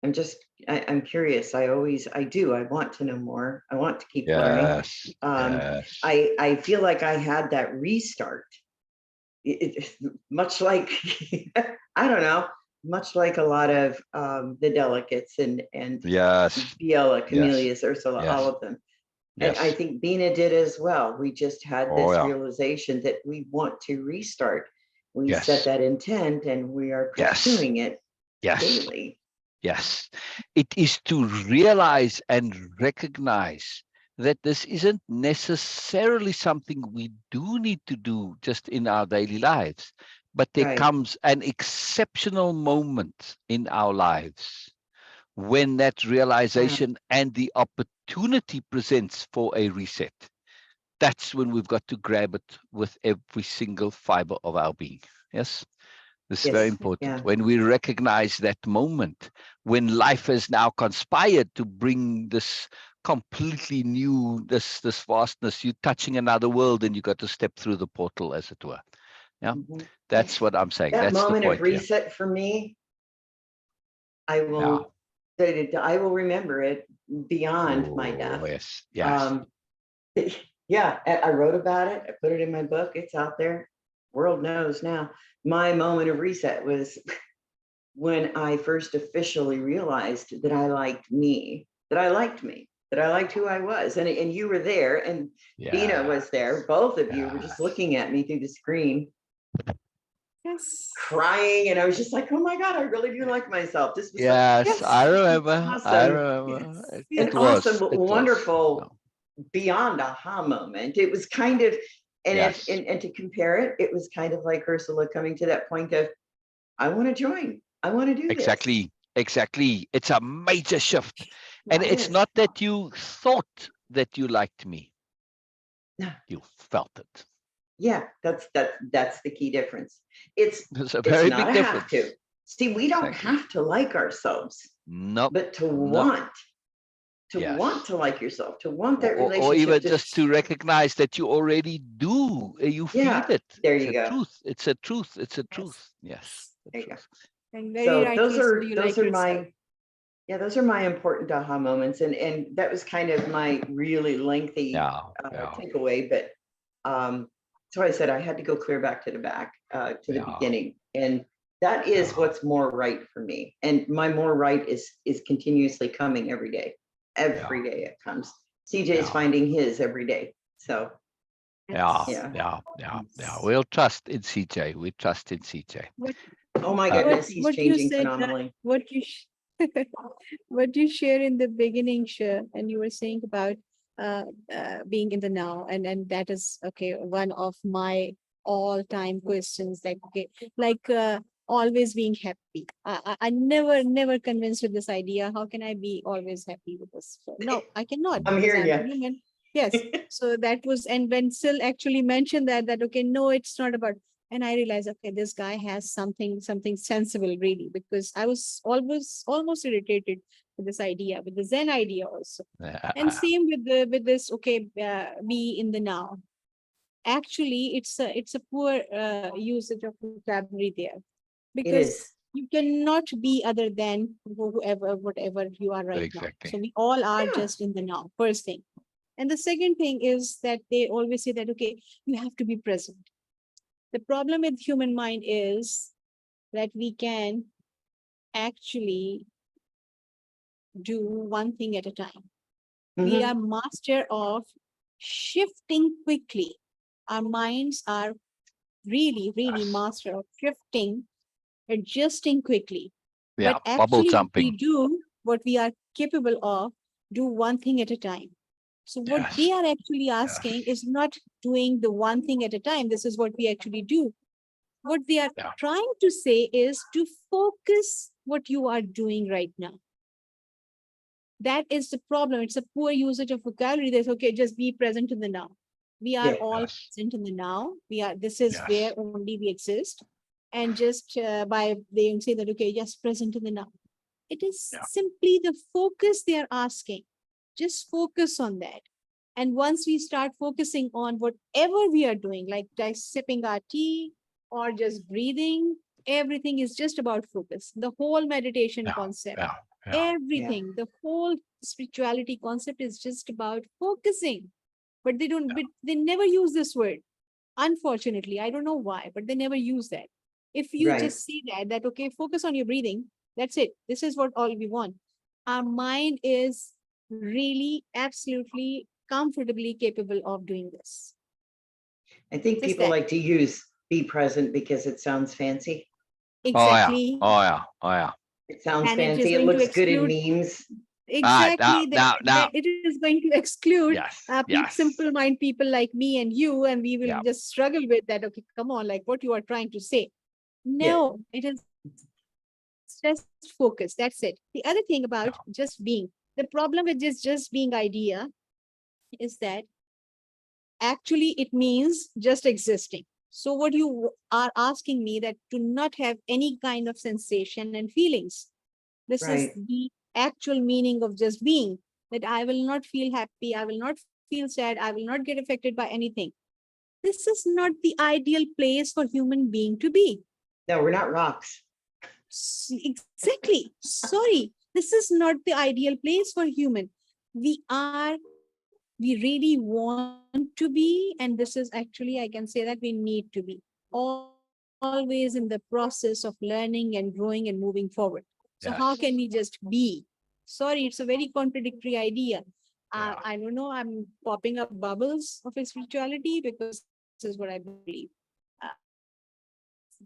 I'm curious. I want to know more. I want to keep learning. I feel like I had that restart. Much like, I don't know, much like a lot of the delegates and Biella, Camellias, Ursula, all of them. And I think Bina did as well. We just had this realization that we want to restart. We set that intent, and we are pursuing it daily. Yes, it is to realize and recognize that this isn't necessarily something we do need to do just in our daily lives, but there comes an exceptional moment in our lives when that realization and the opportunity presents for a reset. That's when we've got to grab it with every single fiber of our being. Yes. This is very important. When we recognize that moment, when life has now conspired to bring this completely new, this vastness, you're touching another world and you got to step through the portal, as it were. Yeah, that's what I'm saying. That That's moment the point, of reset for me, I will remember it beyond my death. I wrote about it. I put it in my book. It's out there. World knows now. My moment of reset was when I first officially realized that I liked me. that I liked me, that I liked who I was. And you were there, and Dina was there. Both of you were just looking at me through the screen, Yes. crying. And I was just like, oh my God, I really do like myself. This was Yes, I remember. I awesome. remember. Yes. It An was. awesome, It was. wonderful, beyond aha moment. It was kind of, and Yes. and to compare it, it was kind of like Ursula coming to that point of, I want to join. I want to do this. Exactly. Exactly. It's a major shift. And It it's is. not that you thought that you liked me. No. You felt it. Yeah, that's the key difference. It's There's a very not big a have difference. to. See, we don't Exactly. have to like ourselves, Nope. but to Nope. want, Yes. want to like yourself, to want that relationship. Or even just to recognize that you already do. You Yeah, feel it. there It's you a go. truth. It's a truth. It's a Yes. truth. Yes. the There you go. truth. And very So rightly those so, are you those like are yourself. my, yeah, those are my important aha moments, and that was kind of my really lengthy takeaway. But so I said I had to go clear back to the beginning, and that is what's more right for me. And my more right is continuously coming every day. Every day it comes. CJ is finding his every day. So Yeah. We'll trust in CJ. We trust in CJ. oh my goodness, he's what you changing said, phenomenally. what you what you shared in the beginning, Sher, and you were saying about being in the now, and that is okay. One of my all-time questions, always being happy. I never convinced with this idea. How can I be always happy with this? No, I cannot. I'm because hearing you. human. Yes. So that was, and when Sil actually mentioned that okay, no, it's not about. And I realized, okay, this guy has something sensible, really, because I was almost irritated with this idea, with the Zen idea also. And same with this, okay, be in the now. Actually, it's a poor usage of vocabulary there, It because is. you cannot be other than whoever, whatever you are right now. So we all are just in the now, first thing. And the second thing is that they always say that, okay, you have to be present. The problem with human mind is that we can actually do one thing at a time. We are master of shifting quickly. Our minds are really master of shifting, adjusting quickly. Yeah, but bubble actually jumping. we do what we are capable of, do one thing at a time. So what they are actually asking is not doing the one thing at a time. This is what we actually do. What they are trying to say is to focus what you are doing right now. That is the problem. It's a poor usage of vocabulary. That's okay, just be present in the now. We are all present in the now. This is where only we exist. And just by they say that, okay, just present in the now. It is simply the focus they are asking. Just focus on that. And once we start focusing on whatever we are doing, like sipping our tea or just breathing, everything is just about focus. The whole meditation concept, everything, the whole spirituality concept is just about focusing. But they don't, but they never use this word. Unfortunately, I don't know why, but they never use that. If you just see that, okay, focus on your breathing, that's it. This is what all we want. Our mind is really absolutely comfortably capable of doing this. I think people like to use be present because it sounds fancy. Exactly. Oh yeah. It sounds fancy. It looks good in memes. Exactly. That it is going to exclude simple mind people like me and you, and we will just struggle with that. Okay, come on, like what you are trying to say. No, it is just focus. That's it. The other thing about just being, the problem with this just being idea is that actually it means just existing. So what you are asking me, that to not have any kind of sensation and feelings. This is the actual meaning of just being, that I will not feel happy, I will not feel sad, I will not get affected by anything. This is not the ideal place for human being to be. No, we're not rocks. Exactly. Sorry. This is not the ideal place for human. We really want to be, and this is actually, I can say that we need to be always in the process of learning and growing and moving forward. So how can we just be? Sorry, it's a very contradictory idea. Yeah. I don't know, I'm popping up bubbles of spirituality because this is what I believe. Uh,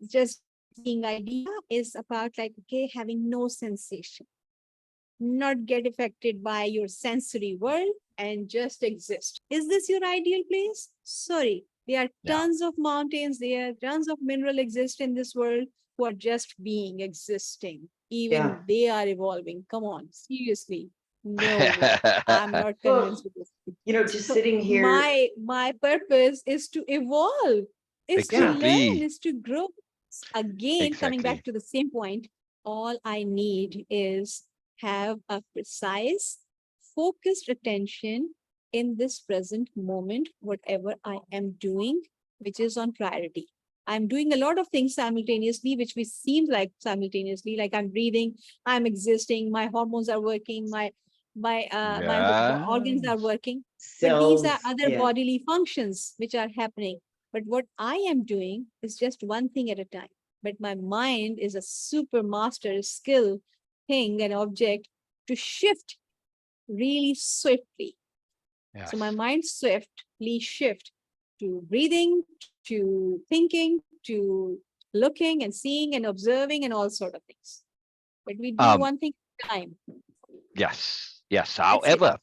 just being idea is about like, okay, having no sensation, not get affected by your sensory world and just exist. Is this your ideal place? Sorry, there are Yeah. tons of mountains, there are tons of mineral exist in this world who are just being, existing. Even Yeah. they are evolving. Come on, seriously. No way. I'm not Well, convinced with this. just So sitting here. my purpose is to evolve, is to learn, Exactly. is to grow. Again, coming Exactly. back to the same point, all I need is have a precise, focused attention in this present moment, whatever I am doing, which is on priority. I'm doing a lot of things simultaneously, which we seem like simultaneously, like I'm breathing, I'm existing, my hormones are working, my organs are Yes. working. But these are Cells. other Yeah. bodily functions which are happening. But what I am doing is just one thing at a time. But my mind is a super master skill thing, an object to shift really swiftly. Yes. So my mind swiftly shift to breathing, to thinking, to looking and seeing and observing and all sort of things. But we do Um, one thing at a time. yes. Yes. That's it. However,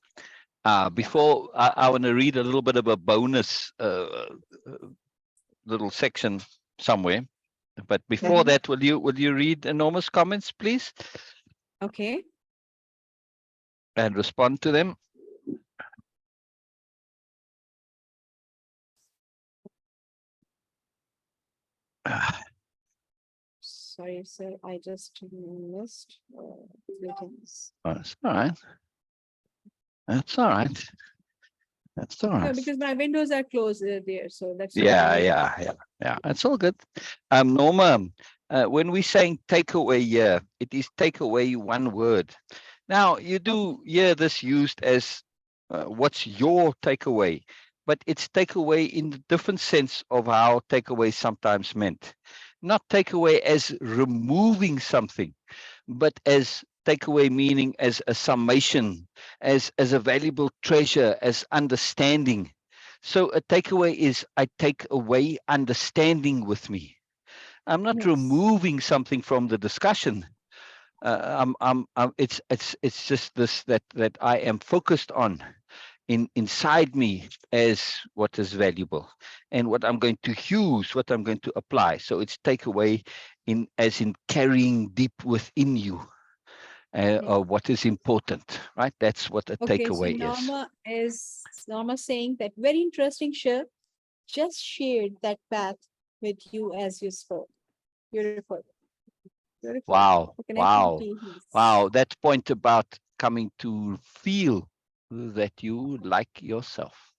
Yeah. before I want to read a little bit of a bonus little section somewhere. But before Mhm. that, will you read enormous comments, please, Okay. and respond to them? Sorry, sir. I just missed greetings. That's all right. That's all right. That's all No, right. because my windows are closed there, so that's why Yeah, I'm. yeah. It's all good. Norma, when we saying take away here, it is take away one word. Now you do hear this used as what's your takeaway, but it's takeaway in the different sense of how takeaway sometimes meant. Not takeaway as removing something, but as takeaway meaning as a summation, as a valuable treasure, as understanding. So a takeaway is I take away understanding with me. I'm not Yes. removing something from the discussion. It's just this that I am focused on inside me as what is valuable and what I'm going to use, what I'm going to apply. So it's takeaway in as in carrying deep within you Yeah. or what is important, right? That's what a Okay, so takeaway is. Norma saying that very interesting, Sher. Just shared that path with you as you spoke. Beautiful. Beautiful. Wow, The wow, connectivity. Yes. wow. That point about coming to feel that you like yourself.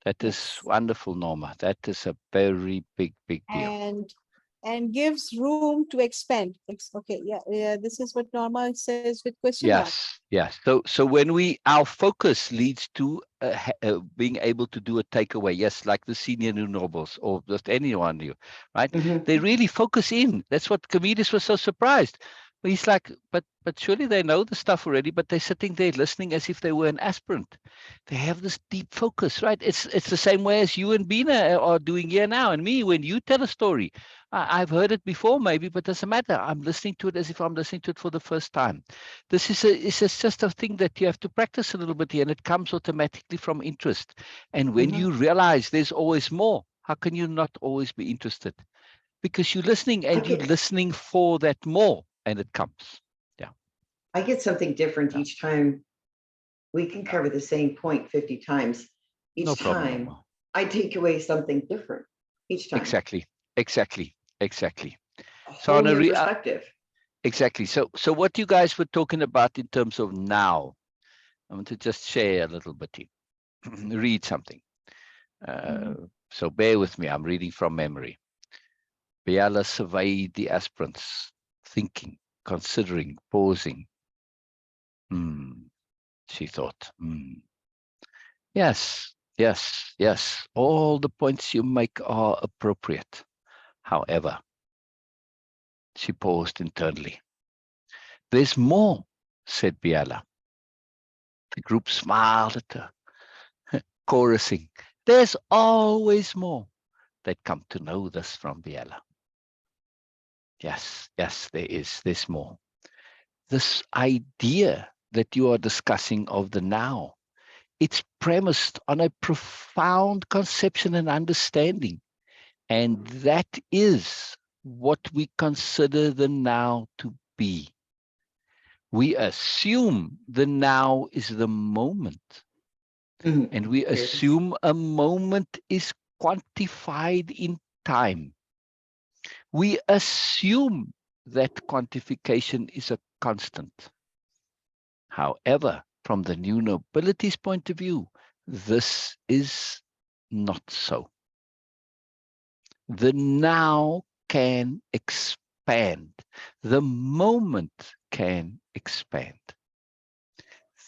That is Yes. wonderful, Norma. That is a very big deal. And gives room to expand. Okay, yeah. This is what Norma says with question mark. Yes. So when our focus leads to being able to do a takeaway, yes, like the senior new nobles or just anyone new, right? Mhm. They really focus in. That's what Comedes was so surprised. He's like, but surely they know the stuff already, but they're sitting there listening as if they were an aspirant. They have this deep focus, right? It's the same way as you and Bina are doing here now, and me when you tell a story. I've heard it before, maybe, but doesn't matter. I'm listening to it as if I'm listening to it for the first time. This is just a thing that you have to practice a little bit here, and it comes automatically from interest. And when you realize there's always more, how can you not always be interested? Because you're listening I and you're get listening for that more, and it comes. Yeah. I get something different Yeah. each time. We can cover the same point 50 times. No Each problem, time Norma. I take away something different each time. Exactly. A So whole on a new perspective. exactly. So what you guys were talking about in terms of now, I want to just share a little bit here. Read something. So bear with me. I'm reading from memory. Biella surveyed the aspirants, thinking, considering, pausing. She thought. Yes. All the points you make are appropriate. However, she paused internally. There's more. said Biella. The group smiled at her, chorusing, there's always more. They'd come to know this from Biella. Yes, yes, there's more. This idea that you are discussing of the now, it's premised on a profound conception and understanding. And that is what we consider the now to be. We assume the now is the moment. And we assume a moment is quantified in time. We assume that quantification is a constant. However, from the new nobility's point of view, this is not so. The now can expand. The moment can expand.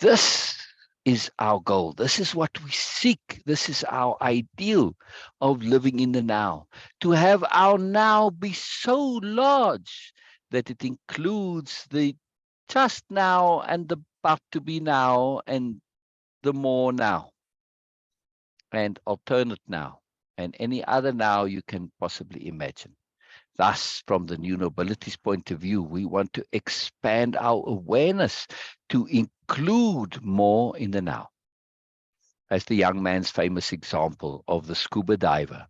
This is our goal. This is what we seek. This is our ideal of living in the now. To have our now be so large that it includes the just now and the about to be now and the more now and alternate now and any other now you can possibly imagine. Thus, from the new nobility's point of view, we want to expand our awareness to include more in the now. As the young man's famous example of the scuba diver.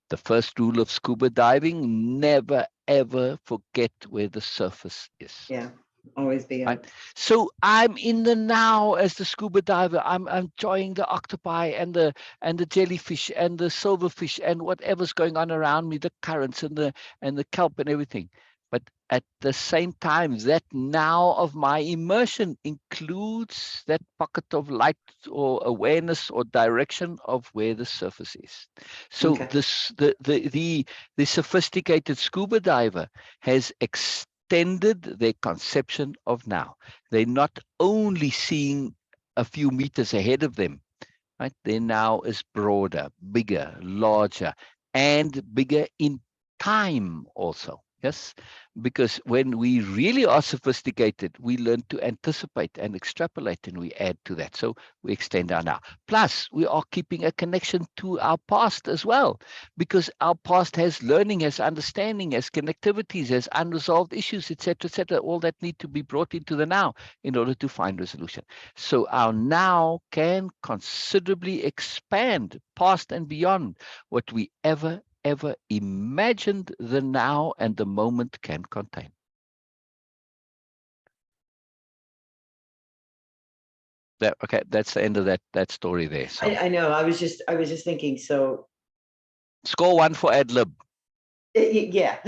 The first rule of scuba diving, never, ever forget where the surface is. Yeah, always be right? So I'm in the now as the scuba diver. I'm enjoying the octopi and the jellyfish and the silverfish and whatever's going on around me, the currents and the kelp and everything. But at the same time, that now of my immersion includes that pocket of light or awareness or direction of where the surface is. So the sophisticated scuba diver has extended their conception of now. They're not only seeing a few meters ahead of them, right? Their now is broader, bigger, larger, and bigger in time also. Yes, because when we really are sophisticated, we learn to anticipate and extrapolate, and we add to that. So we extend our now. Plus, we are keeping a connection to our past as well, because our past has learning, has understanding, has connectivities, has unresolved issues, etc., all that need to be brought into the now in order to find resolution. So our now can considerably expand past and beyond what we ever imagined the now and the moment can contain. Okay, that's the end of that story there. So I know. I was just thinking. So score 1 for ad lib. Yeah.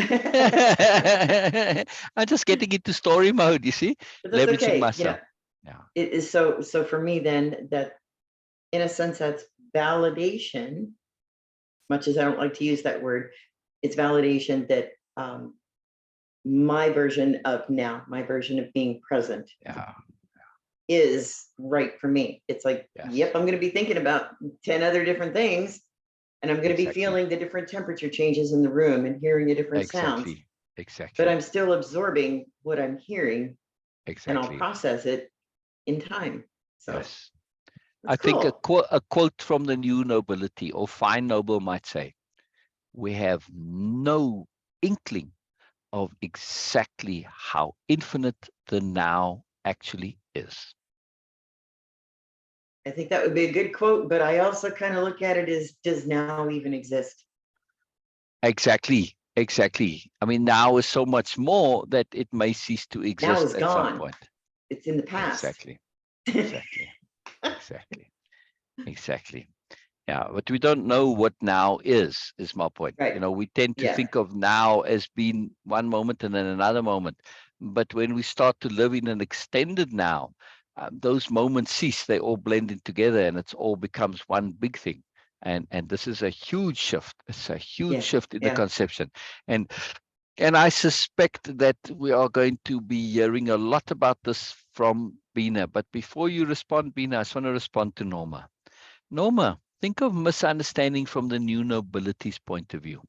I'm just getting into story mode. You see, leveraging myself. Yeah. It is so for me then that, in a sense, that's validation. Much as I don't like to use that word, it's validation that my version of now, my version of being present, is right for me. It's like, yep, I'm going to be thinking about 10 other different things, and I'm going to be feeling the different temperature changes in the room and hearing the different sounds. But I'm still absorbing what I'm hearing, and I'll process it in time. So. Yes. I think a quote from the new nobility, or fine noble, might say, we have no inkling of exactly how infinite the now actually is. I think that would be a good quote, but I also kind of look at it as, does now even exist? Exactly. I mean, now is so much more that it may cease to exist now is at gone. some point. It's in the past. Exactly. Yeah, but we don't know what now is my point. Right. You know, we tend to think of now as being one moment and then another moment. But when we start to live in an extended now, those moments cease, they all blend in together, and it all becomes one big thing. And this is a huge shift. It's a huge shift in the conception. And I suspect that we are going to be hearing a lot about this from Bina. But before you respond, Bina, I just want to respond to Norma. Norma, think of misunderstanding from the new nobility's point of view.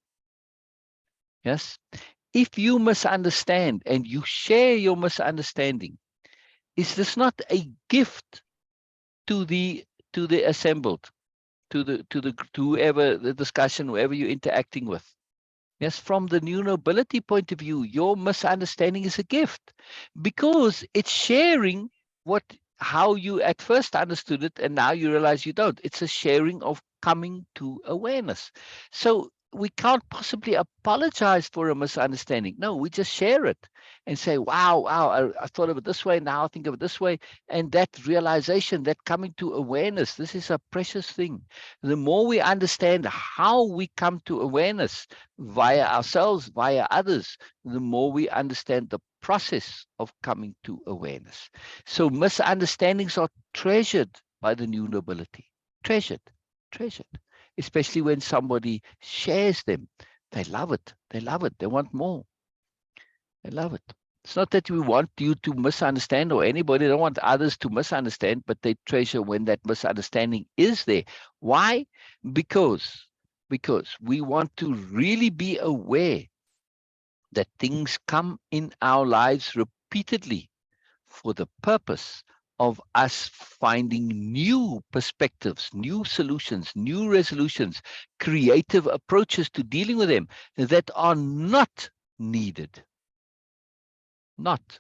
Yes? If you misunderstand and you share your misunderstanding, is this not a gift to the assembled, to whoever the discussion, whoever you're interacting with? Yes, from the new nobility point of view, your misunderstanding is a gift because it's sharing how you at first understood it and now you realize you don't. It's a sharing of coming to awareness. So we can't possibly apologize for a misunderstanding. No, we just share it and say, wow, I thought of it this way. Now I think of it this way. And that realization, that coming to awareness, this is a precious thing. The more we understand how we come to awareness via ourselves, via others, the more we understand the process of coming to awareness. So misunderstandings are treasured by the new nobility. Treasured, especially when somebody shares them. They love it. They love it. They want more. They love it. It's not that we want you to misunderstand or anybody don't want others to misunderstand, but they treasure when that misunderstanding is there. Why? Because we want to really be aware that things come in our lives repeatedly for the purpose of us finding new perspectives, new solutions, new resolutions, creative approaches to dealing with them that are not needed. Not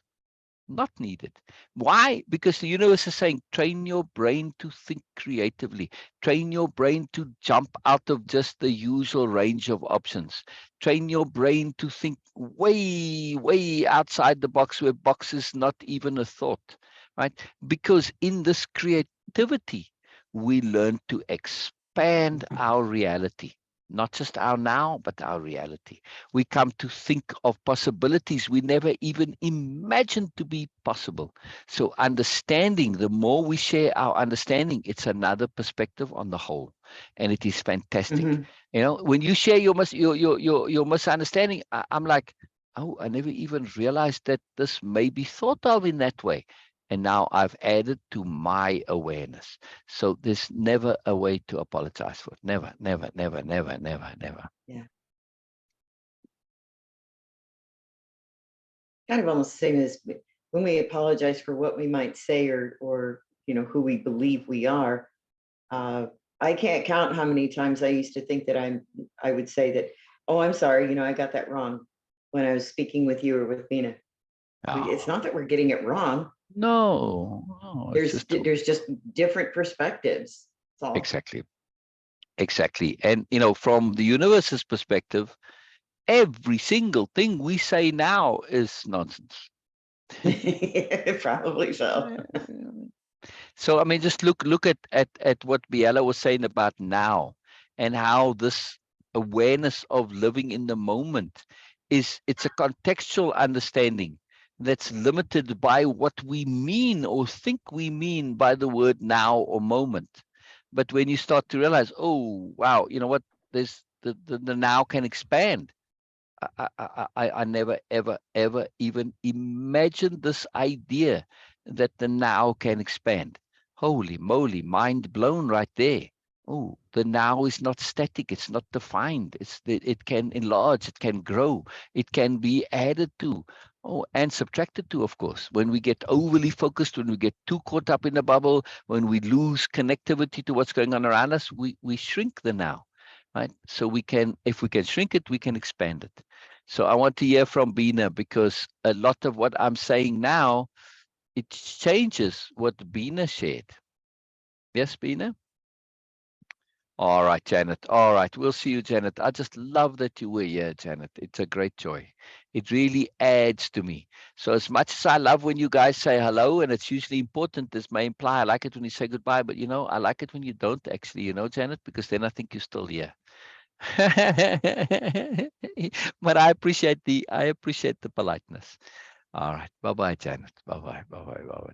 needed. Why? Because the universe is saying, train your brain to think creatively. Train your brain to jump out of just the usual range of options. Train your brain to think way outside the box where box is not even a thought, right? Because in this creativity, we learn to expand our reality. Not just our now, but our reality. We come to think of possibilities we never even imagined to be possible. So understanding, the more we share our understanding, it's another perspective on the whole. And it is fantastic. Mhm. You know, when you share your misunderstanding, I'm like, oh, I never even realized that this may be thought of in that way. And now I've added to my awareness. So there's never a way to apologize for it. Never. Yeah. Kind of almost the same as when we apologize for what we might say or who we believe we are. I can't count how many times I used to think that I would say that, oh, I'm sorry, I got that wrong when I was speaking with you or with Bina. It's Oh, not that we're getting it wrong. no, it's There's just different perspectives. That's all. exactly. And, from the universe's perspective, every single thing we say now is nonsense. Probably so. So, I mean, just look at what Biella was saying about now and how this awareness of living in the moment it's a contextual understanding that's limited by what we mean or think we mean by the word now or moment. But when you start to realize, oh, wow, you know what, there's the now can expand. I never, ever even imagined this idea that the now can expand. Holy moly, mind blown right there. Oh, the now is not static. It's not defined. It can enlarge. It can grow. It can be added to. Oh, and subtracted to, of course. When we get overly focused, when we get too caught up in the bubble, when we lose connectivity to what's going on around us, we shrink the now, right? So if we can shrink it, we can expand it. So I want to hear from Bina, because a lot of what I'm saying now, it changes what Bina shared. Yes, Bina? All right, Janet. All right, we'll see you, Janet. I just love that you were here, Janet. It's a great joy. It really adds to me. So as much as I love when you guys say hello, and it's usually important, this may imply I like it when you say goodbye, but I like it when you don't actually, Janet, because then I think you're still here. But I appreciate the politeness. All right. Bye-bye, Janet. Bye-bye.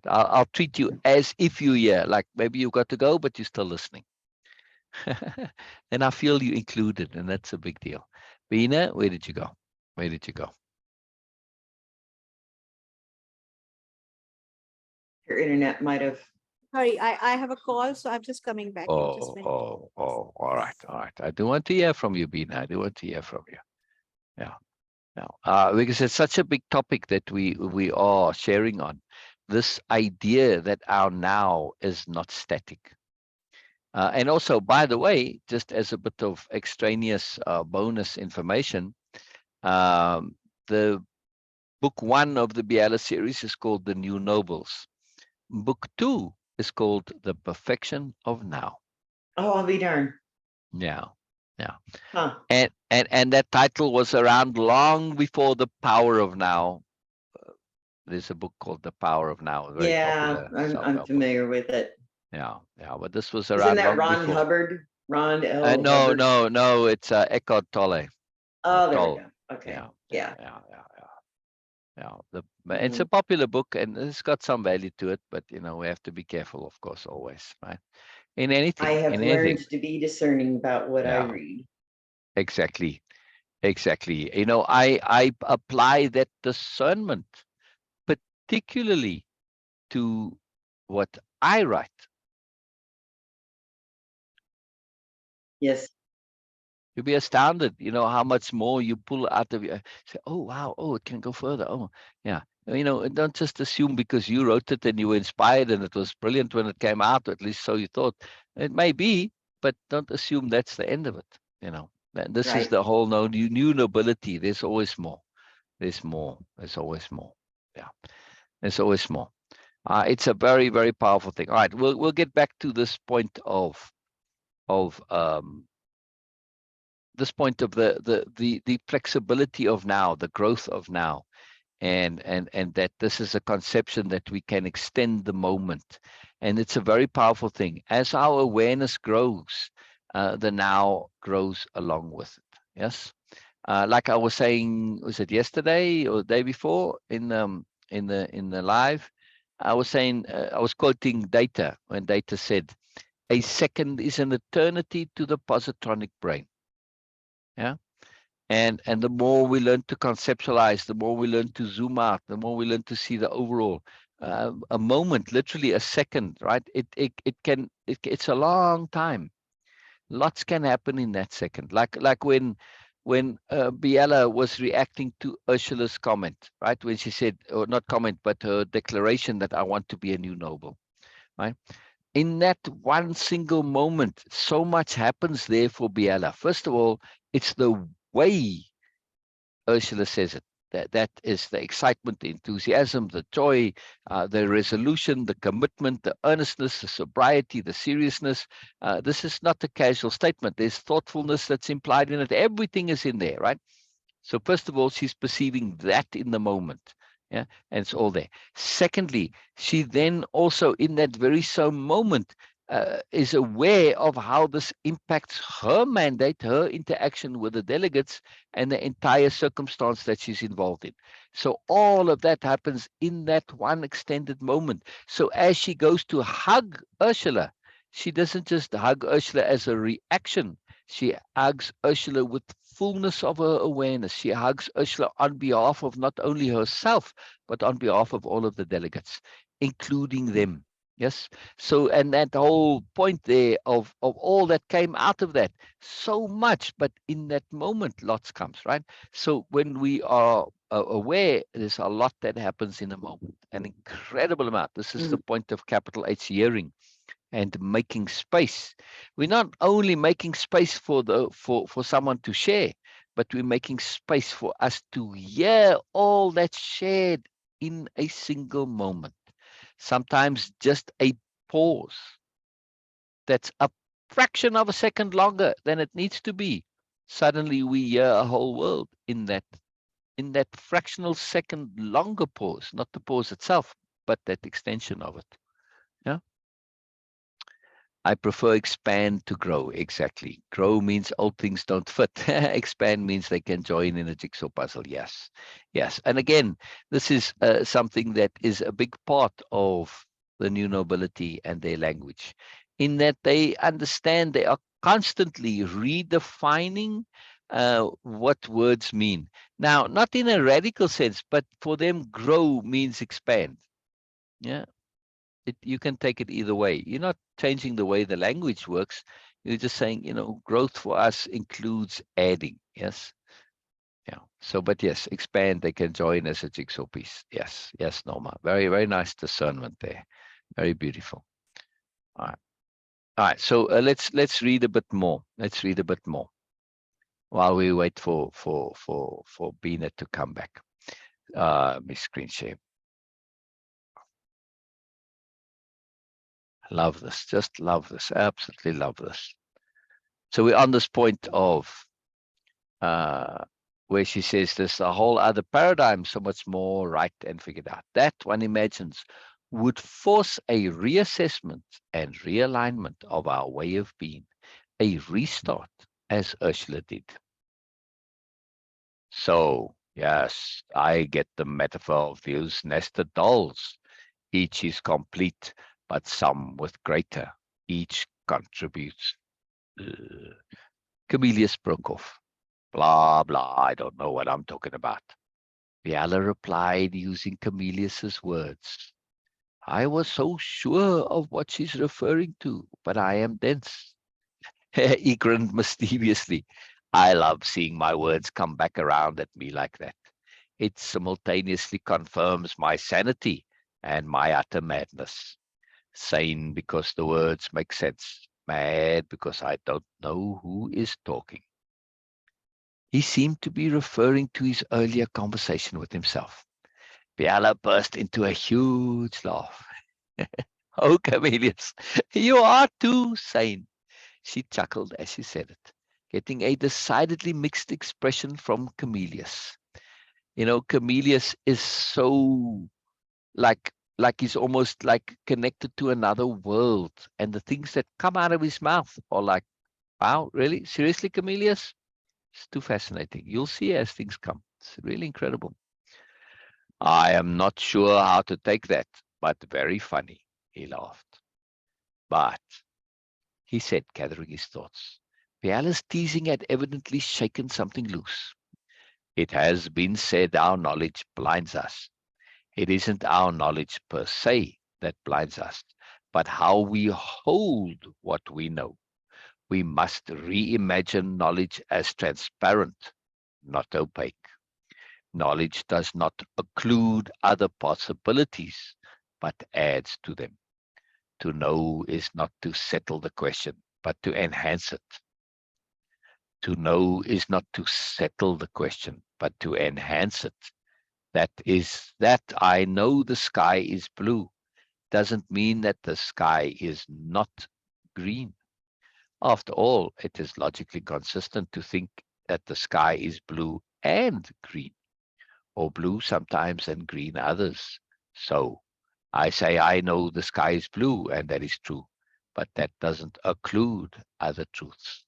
I'll treat you as if you're here. Like maybe you've got to go, but you're still listening. Then I feel you included, and that's a big deal. Bina, where did you go? Your internet might have. Sorry, I have a call, so I'm just coming back in just a minute. All right. I do want to hear from you, Bina. I do want to hear from you. Yeah. Because it's such a big topic that we are sharing on. this idea that our now is not static. And also, by the way, just as a bit of extraneous bonus information, the book 1 of the Biella series is called The New Nobles. Book 2 is called The Perfection of Now. Oh, I'll be darned. Yeah, yeah. Huh. And that title was around long before The Power of Now. There's a book called The Power of Now, a very Yeah, popular I'm self-help book. familiar with it. Yeah, yeah. But this was Isn't around that long Ron before. Hubbard? Ron L. No, Hubbard? no, no. It's Eckhart Tolle. Oh, there we Tolle. go. Okay. Yeah, Yeah. yeah, yeah, yeah. Yeah, it's a popular book and it's got some value to it, but you know, we have to be careful, of course, always, right? In anything, I have in learned anything. to be discerning about what I Yeah, read. exactly. Exactly. You know, I apply that discernment particularly to what I write. Yes. You'll be astounded, you know, how much more you pull out of you. Say, oh, wow, oh, it can go further. Oh, yeah. You know, and don't just assume because you wrote it and you were inspired and it was brilliant when it came out, or at least so you thought. It may be, but don't assume that's the end of it. You know, and this is Right. the whole new nobility. There's always more. There's more. There's always more. Yeah, there's always more. It's a very, very powerful thing. All right, we'll get back to this point of this point of the flexibility of now, the growth of now, and that this is a conception that we can extend the moment, and it's a very powerful thing. As our awareness grows, the now grows along with it. Yes, like I was saying, was it yesterday or the day before in the live? I was saying I was quoting Data when Data said, "A second is an eternity to the positronic brain." Yeah. And the more we learn to conceptualize, the more we learn to zoom out, the more we learn to see the overall. A moment, literally a second, right? It's a long time. Lots can happen in that second. Like when Biella was reacting to Ursula's comment, right? When she said, or not comment, but her declaration that I want to be a new noble, right? In that one single moment, so much happens there for Biella. First of all, it's the way Ursula says it. That is the excitement, the enthusiasm, the joy, the resolution, the commitment, the earnestness, the sobriety, the seriousness. This is not a casual statement. There's thoughtfulness that's implied in it. Everything is in there, right? So first of all, she's perceiving that in the moment. Yeah, and it's all there. Secondly, she then also in that very same moment is aware of how this impacts her mandate, her interaction with the delegates, and the entire circumstance that she's involved in. So all of that happens in that one extended moment. So as she goes to hug Ursula, she doesn't just hug Ursula as a reaction. She hugs Ursula with fullness of her awareness. She hugs Ursula on behalf of not only herself, but on behalf of all of the delegates, including them. Yes. So, and that whole point there of all that came out of that, so much, but in that moment, lots comes, right? So when we are aware, there's a lot that happens in a moment, an incredible amount. This is the point of capital H hearing and making space. We're not only making space for someone to share, but we're making space for us to hear all that's shared in a single moment. Sometimes just a pause that's a fraction of a second longer than it needs to be. Suddenly we hear a whole world in that fractional second longer pause, not the pause itself, but that extension of it. Yeah. I prefer expand to grow. Exactly. Grow means old things don't fit. Expand means they can join in a jigsaw puzzle. Yes. Yes. And again, this is something that is a big part of the new nobility and their language, in that they understand they are constantly redefining what words mean. Now, not in a radical sense, but for them, grow means expand. Yeah. You can take it either way. You're not changing the way the language works. You're just saying, growth for us includes adding. Yes. Yeah. So, but yes, expand. They can join as a jigsaw piece. Yes. Yes, Norma. Very, very nice discernment there. Very beautiful. All right. All right. So let's read a bit more. Let's read a bit more while we wait for Bina to come back. Me screen share. Love this. Just love this. Absolutely love this. So we're on this point of where she says there's a whole other paradigm, so much more right and figured out. That one imagines would force a reassessment and realignment of our way of being, a restart, as Ursula did. So, yes, I get the metaphor of those nested dolls. Each is complete, but some with greater. Each contributes. Camillus broke off. Blah, blah, I don't know what I'm talking about. Biella replied using Camillus's words. I was so sure of what she's referring to, but I am dense. He grinned mischievously. I love seeing my words come back around at me like that. It simultaneously confirms my sanity and my utter madness. Sane because the words make sense. Mad because I don't know who is talking. He seemed to be referring to his earlier conversation with himself. Biella burst into a huge laugh. Oh, Camillus, you are too sane. She chuckled as she said it, getting a decidedly mixed expression from Camillus. You know, Camillus is so like he's almost like connected to another world, and the things that come out of his mouth are like, wow, really? Seriously, Camillus? It's too fascinating. You'll see as things come. It's really incredible. I am not sure how to take that, but very funny, he laughed. But, he said, gathering his thoughts, Biella's teasing had evidently shaken something loose. It has been said our knowledge blinds us. It isn't our knowledge per se that blinds us, but how we hold what we know. We must reimagine knowledge as transparent, not opaque. Knowledge does not occlude other possibilities, but adds to them. To know is not to settle the question, but to enhance it. To know is not to settle the question, but to enhance it. That is, that I know the sky is blue doesn't mean that the sky is not green. After all, it is logically consistent to think that the sky is blue and green, or blue sometimes and green others. So I say I know the sky is blue, and that is true, but that doesn't occlude other truths.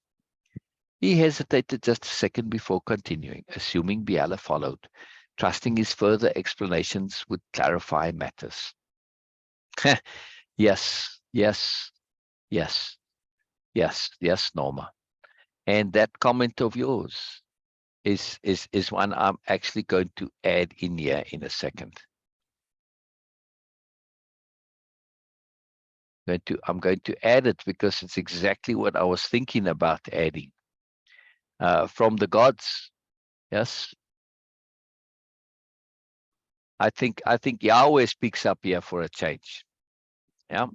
He hesitated just a second before continuing, assuming Biella followed, trusting his further explanations would clarify matters. Yes, yes, yes, yes, yes, Norma. And that comment of yours is one I'm actually going to add in here in a second. I'm going to add it because it's exactly what I was thinking about adding. From the gods, yes. I think Yahweh speaks up here for a change. Yeah.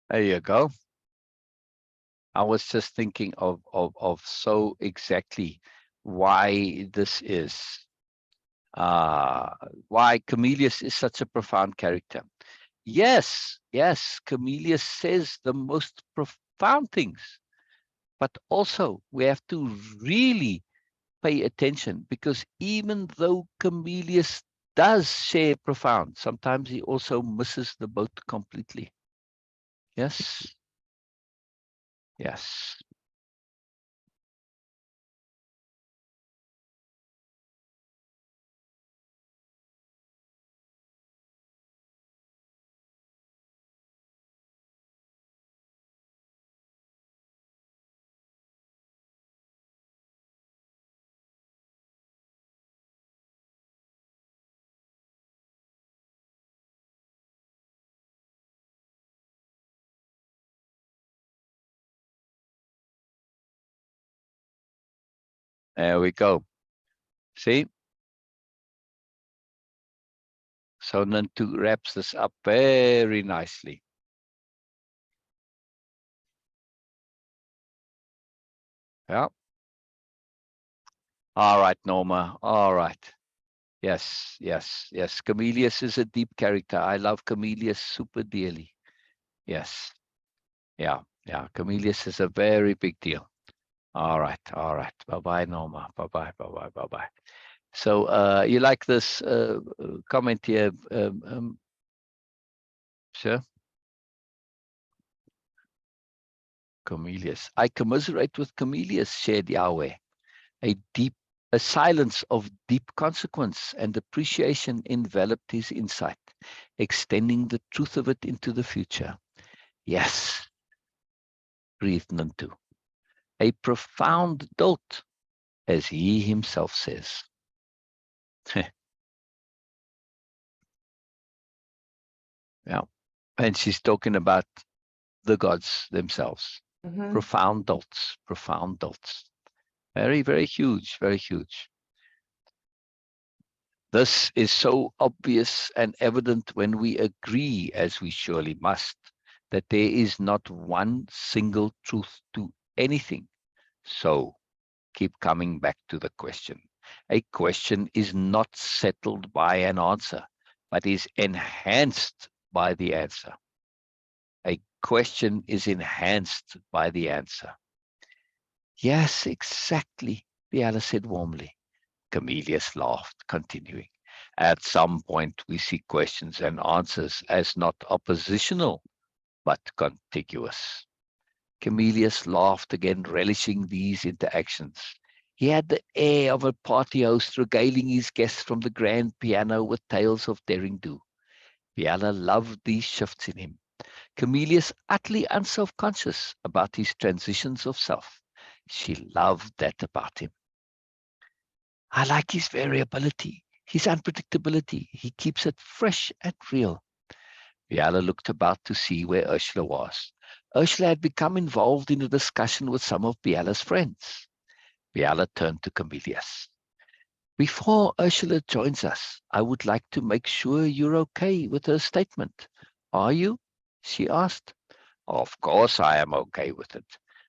There you go. I was just thinking of so exactly why this is, why Camillus is such a profound character. Yes, yes, Camillus says the most profound things, but also we have to really pay attention, because even though Camillus does share profound, sometimes he also misses the boat completely. Yes. Yes. There we go. See? So Nantu wraps this up very nicely. Yeah. All right, Norma. All right. Yes, yes, yes. Camillus is a deep character. I love Camillus super dearly. Yes. Yeah, yeah. Camillus is a very big deal. All right, all right. Bye-bye, Norma. Bye-bye, bye-bye, bye-bye. So you like this comment here, Sher? Camillus. I commiserate with Camillus, shared Yahweh. A silence of deep consequence and appreciation enveloped his insight, extending the truth of it into the future. Yes, breathed Nantu. A profound adult, as he himself says. Yeah. And she's talking about the gods themselves. Mhm. Profound adults, profound adults. Very, very huge, very huge. This is so obvious and evident when we agree, as we surely must, that there is not one single truth to anything. So keep coming back to the question. A question is not settled by an answer, but is enhanced by the answer. A question is enhanced by the answer. Yes, exactly, Biella said warmly. Camillus laughed, continuing. At some point, we see questions and answers as not oppositional, but contiguous. Camillus laughed again, relishing these interactions. He had the air of a party host regaling his guests from the grand piano with tales of daring do. Biella loved these shifts in him. Camillus utterly unself-conscious about his transitions of self. She loved that about him. I like his variability, his unpredictability. He keeps it fresh and real. Biella looked about to see where Ursula was. Ursula had become involved in a discussion with some of Biella's friends. Biella turned to Camillus. Before Ursula joins us, I would like to make sure you're okay with her statement. Are you? She asked. Of course I am okay with it.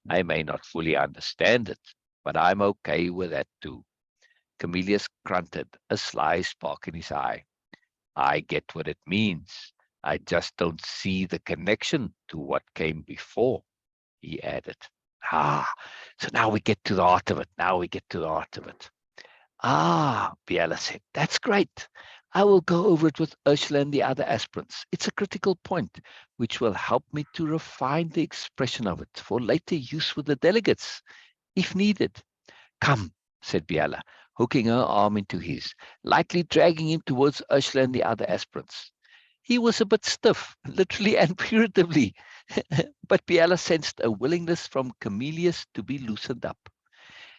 I may not fully understand it, but I'm okay with that too. Camillus grunted, a sly spark in his eye. I get what it means. I just don't see the connection to what came before, he added. So now we get to the heart of it. Now we get to the heart of it. Biella said, that's great. I will go over it with Ursula and the other aspirants. It's a critical point, which will help me to refine the expression of it for later use with the delegates, if needed. Come, said Biella, hooking her arm into his, lightly dragging him towards Ursula and the other aspirants. He was a bit stiff, literally and figuratively, but Biella sensed a willingness from Camillus to be loosened up.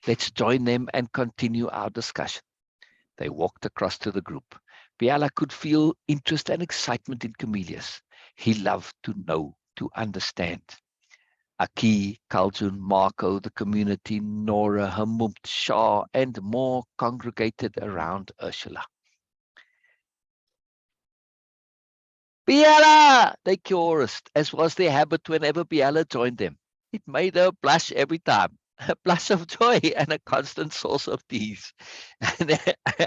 Let's join them and continue our discussion. They walked across to the group. Biella could feel interest and excitement in Camillus. He loved to know, to understand. Aki, Kaljun, Marco, the community, Nora, Hamumpt, Shah, and more congregated around Ursula. Biella! They chorused, as was their habit whenever Biella joined them. It made her blush every time, a blush of joy and a constant source of tease, and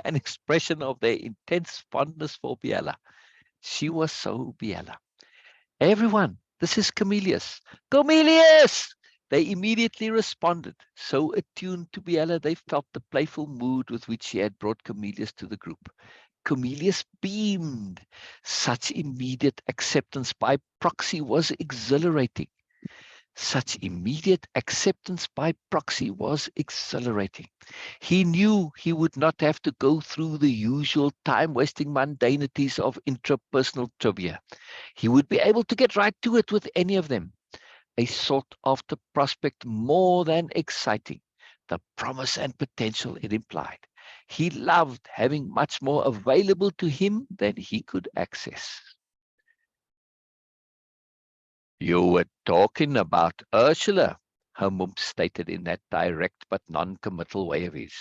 an expression of their intense fondness for Biella. She was so Biella. Everyone, this is Camelius. Camelius! They immediately responded, so attuned to Biella they felt the playful mood with which she had brought Camelius to the group. Camelius beamed. Such immediate acceptance by proxy was exhilarating. Such immediate acceptance by proxy was exhilarating. He knew he would not have to go through the usual time-wasting mundanities of intrapersonal trivia. He would be able to get right to it with any of them. A sought-after prospect more than exciting, the promise and potential it implied. He loved having much more available to him than he could access. You were talking about Ursula, her mum stated in that direct but non-committal way of his.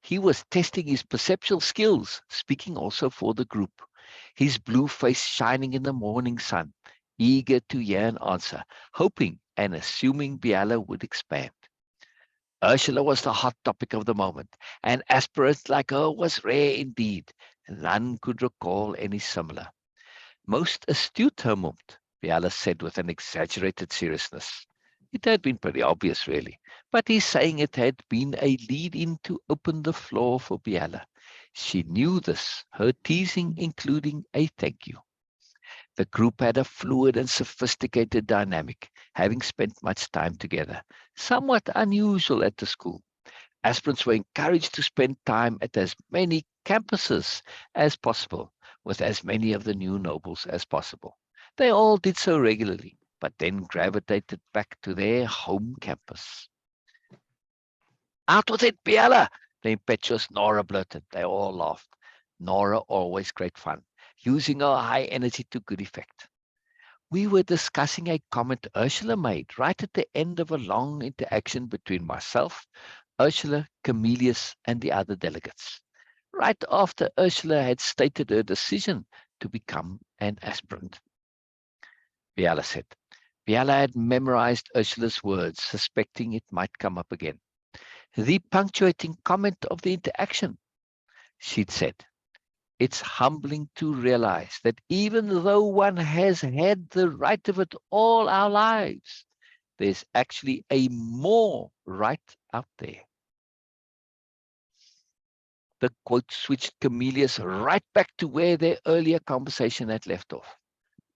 He was testing his perceptual skills, speaking also for the group. His blue face shining in the morning sun, eager to hear an answer, hoping and assuming Biella would expand. Ursula was the hot topic of the moment. An aspirant like her was rare indeed. None could recall any similar. Most astute, her mum, Biella said with an exaggerated seriousness. It had been pretty obvious, really, but his saying it had been a lead-in to open the floor for Biella. She knew this, her teasing including a thank you. The group had a fluid and sophisticated dynamic, having spent much time together, somewhat unusual at the school. Aspirants were encouraged to spend time at as many campuses as possible, with as many of the new nobles as possible. They all did so regularly, but then gravitated back to their home campus. Out with it, Biella! The impetuous Nora blurted. They all laughed. Nora, always great fun, using her high energy to good effect. We were discussing a comment Ursula made right at the end of a long interaction between myself, Ursula, Camelius, and the other delegates. Right after Ursula had stated her decision to become an aspirant. Biella said. Biella had memorized Ursula's words, suspecting it might come up again. The punctuating comment of the interaction, she'd said. It's humbling to realize that even though one has had the right of it all our lives, there's actually a more right out there. The quote switched Camelius right back to where their earlier conversation had left off.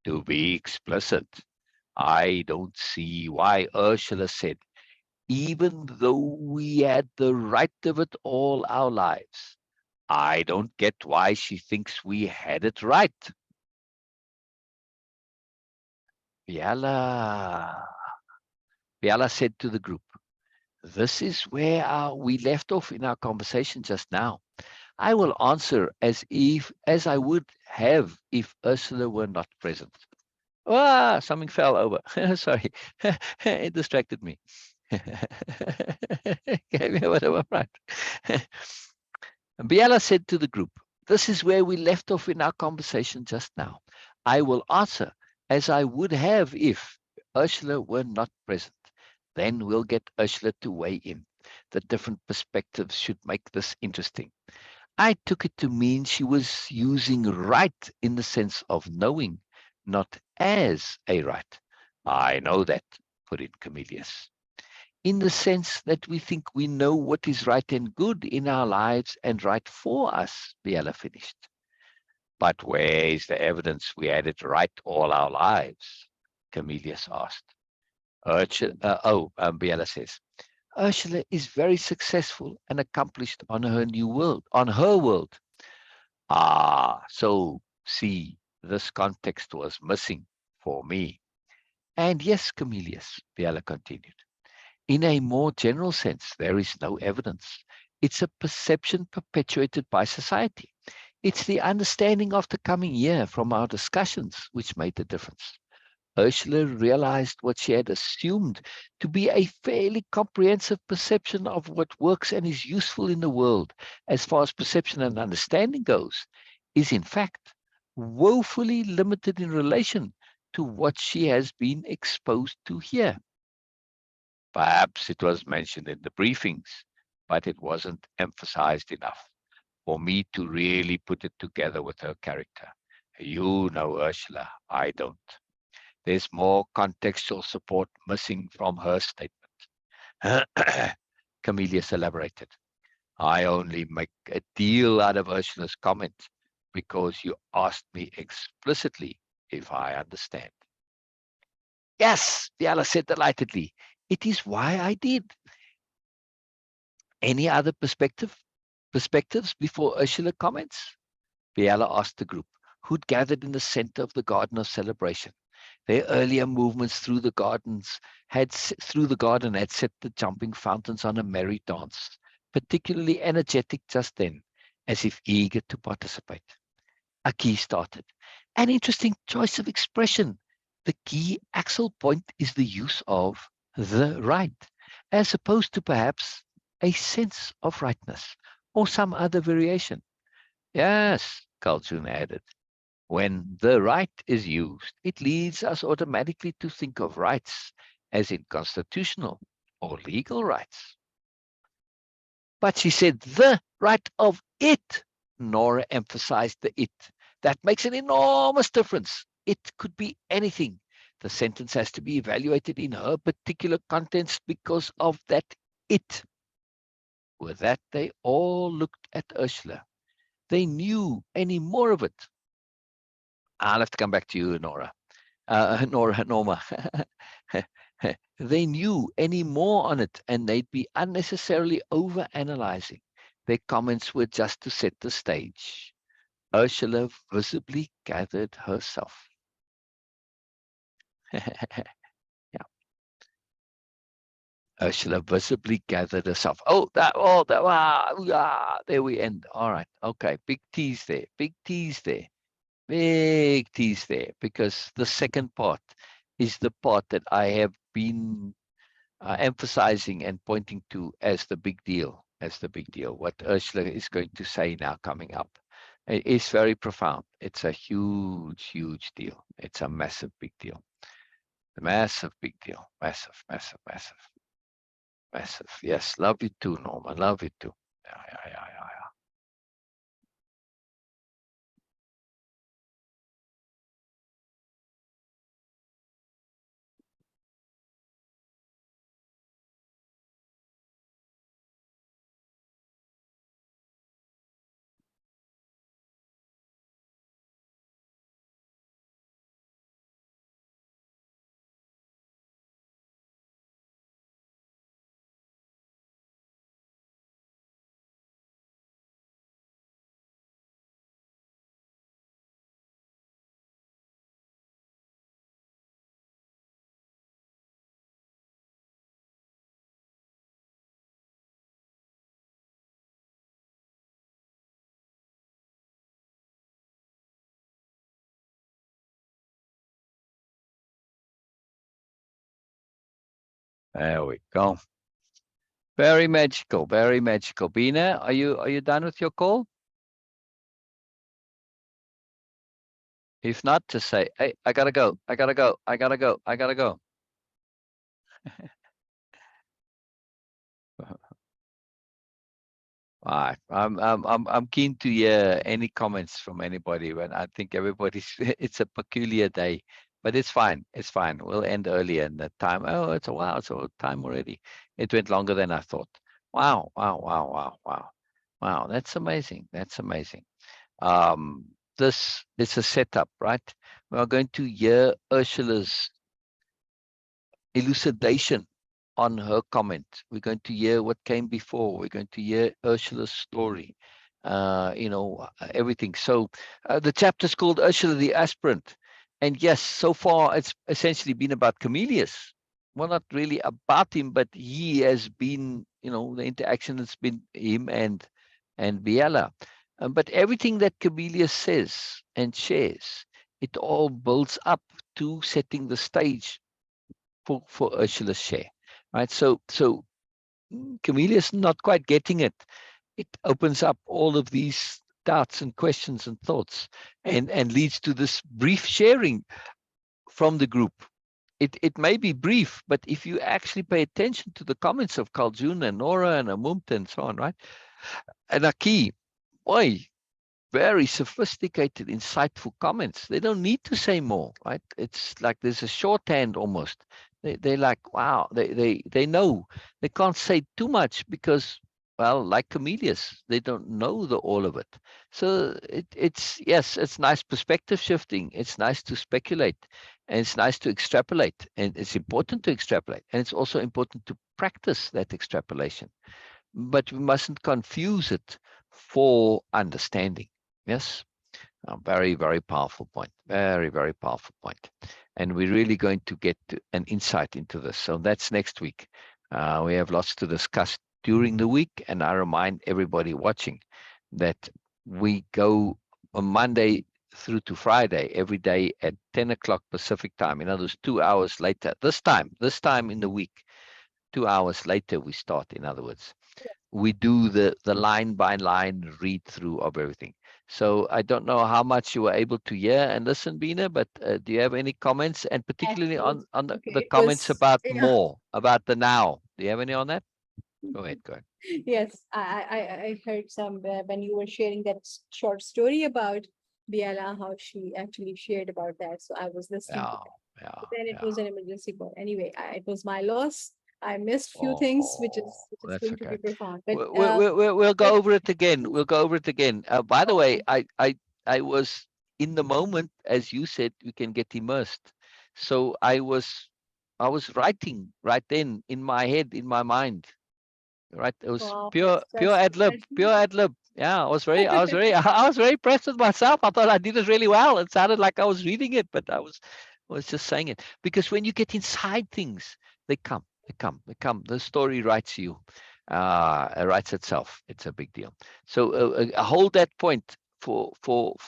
To be explicit, I don't see why Ursula said, even though we had the right of it all our lives, I don't get why she thinks we had it right. Biella said to the group, this is where we left off in our conversation just now. I will answer as I would have if Ursula were not present. Ah, something fell over. Sorry, it distracted me. Gave me a bit of a fright. Biella said to the group, this is where we left off in our conversation just now. I will answer as I would have if Ursula were not present. Then we'll get Ursula to weigh in. The different perspectives should make this interesting. I took it to mean she was using right in the sense of knowing, not as a right. I know that, put in Camelius. In the sense that we think we know what is right and good in our lives and right for us, Biella finished. But where is the evidence we had it right all our lives? Camelius asked. Biella says, Ursula is very successful and accomplished on her new world, on her world. Ah, so see, this context was missing for me. And yes, Camelius, Biella continued. In a more general sense, there is no evidence. It's a perception perpetuated by society. It's the understanding of the coming year from our discussions which made the difference. Ursula realized what she had assumed to be a fairly comprehensive perception of what works and is useful in the world, as far as perception and understanding goes, is in fact woefully limited in relation to what she has been exposed to here. Perhaps it was mentioned in the briefings, but it wasn't emphasized enough for me to really put it together with her character. You know, Ursula, I don't. There's more contextual support missing from her statement. Camillus elaborated. I only make a deal out of Ursula's comment because you asked me explicitly if I understand. Yes, Biella said delightedly. It is why I did. Any other perspectives before Ursula comments? Biella asked the group, who'd gathered in the center of the garden of celebration. Their earlier movements through the garden had set the jumping fountains on a merry dance, particularly energetic just then, as if eager to participate. Aki started. An interesting choice of expression. The key axle point is the use of the right, as opposed to perhaps a sense of rightness or some other variation. Yes, Kaljun added. When the right is used, it leads us automatically to think of rights as in constitutional or legal rights. But she said the right of it. Nora emphasized the it. That makes an enormous difference. It could be anything. The sentence has to be evaluated in her particular context because of that it. With that, they all looked at Ursula. They knew any more of it. I'll have to come back to you, Norma. They knew any more on it, and they'd be unnecessarily over-analyzing. Their comments were just to set the stage. Ursula visibly gathered herself. Yeah. Ursula visibly gathered herself. There we end. All right. Okay. Big tease there. Big tease there. Big tease there, because the second part is the part that I have been emphasizing and pointing to as the big deal, what Ursula is going to say now coming up. It is very profound. It's a huge, huge deal. It's a massive, big deal. Massive, big deal. Massive, massive, massive, massive. Yes, love you too, Norma. Love you too. Yeah. There we go. Very magical, very magical. Bina, are you done with your call? If not, just say, hey, I gotta go. All right. I'm keen to hear any comments from anybody. When I think everybody's it's a peculiar day, but it's fine. It's fine. We'll end earlier in the time. Oh, it's a time already. It went longer than I thought. Wow. Wow. That's amazing. This is a setup, right? We are going to hear Ursula's elucidation on her comment. We're going to hear what came before. We're going to hear Ursula's story, everything. So the chapter is called Ursula the Aspirant. And yes, so far it's essentially been about Camillus. Well, not really about him, but he has been, the interaction has been him and Biella. But everything that Camillus says and shares, it all builds up to setting the stage for Ursula's share, right? So Camillus not quite getting it. It opens up all of these doubts and questions and thoughts, and leads to this brief sharing from the group. It may be brief, but if you actually pay attention to the comments of Kaljun and Nora and Amumta and so on, right? And Aki, boy, very sophisticated, insightful comments. They don't need to say more, right? It's like there's a shorthand almost. They're like, wow, they know. They can't say too much because, well, like camellias, they don't know all of it. So yes, it's nice perspective shifting. It's nice to speculate, and it's nice to extrapolate, and it's important to extrapolate, and it's also important to practice that extrapolation. But we mustn't confuse it for understanding. Yes, a very, very powerful point. Very, very powerful point. And we're really going to get an insight into this. So that's next week. We have lots to discuss during the week. And I remind everybody watching that we go on Monday through to Friday, every day at 10 o'clock Pacific time. In other words, 2 hours later. This time in the week, 2 hours later, we start, in other words. We do the line by line read through of everything. So I don't know how much you were able to hear and listen, Bina, but do you have any comments, and particularly on the It comments was, about yeah. more, about the now? Do you have any on that? Go ahead, go ahead. Yes, I heard some when you were sharing that short story about Biella, how she actually shared about that. So I was listening to Yeah, that. yeah, But then it yeah. was an emergency call. Anyway, it was my loss. I missed few things, which Oh, is that's going to okay. be profound. But We'll go but over it again. We'll go over it again. By the way, okay, I was in the moment, as you said, we can get immersed. So I was writing right then in my head, in my mind. Right, it was wow, pure ad lib, pure ad lib. Yeah, I was very I was very impressed with myself. I thought I did it really well. It sounded like I was reading it, but I was just saying it, because when you get inside things, they come. The story writes you, it writes itself. It's a big deal. So hold that point for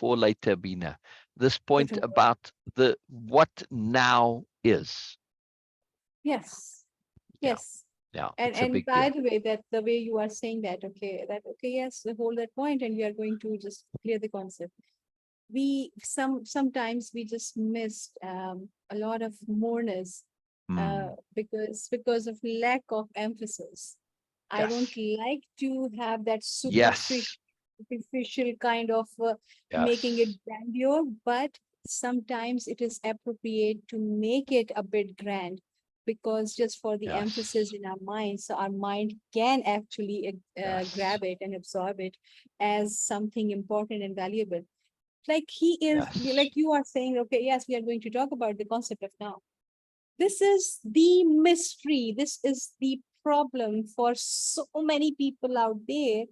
later, Bina. This point It- about the what now is. yes, Yeah, yes. yeah, And it's a big by deal. the way, that the way you are saying that, okay, yes, hold that point, and we are going to just clear the concept. We sometimes we just missed a lot of mourners Mm, because of lack of emphasis. I don't yes, like to have that yes, superficial kind of making it yes. grandeur, but sometimes it is appropriate to make it a bit grand, because just for the emphasis Yes, in our mind, so our mind can actually yes, grab it and absorb it as something important and valuable. Like he is, yes, like you are saying, okay, yes, we are going to talk about the concept of now. This is the mystery. This is the problem for so many people out there.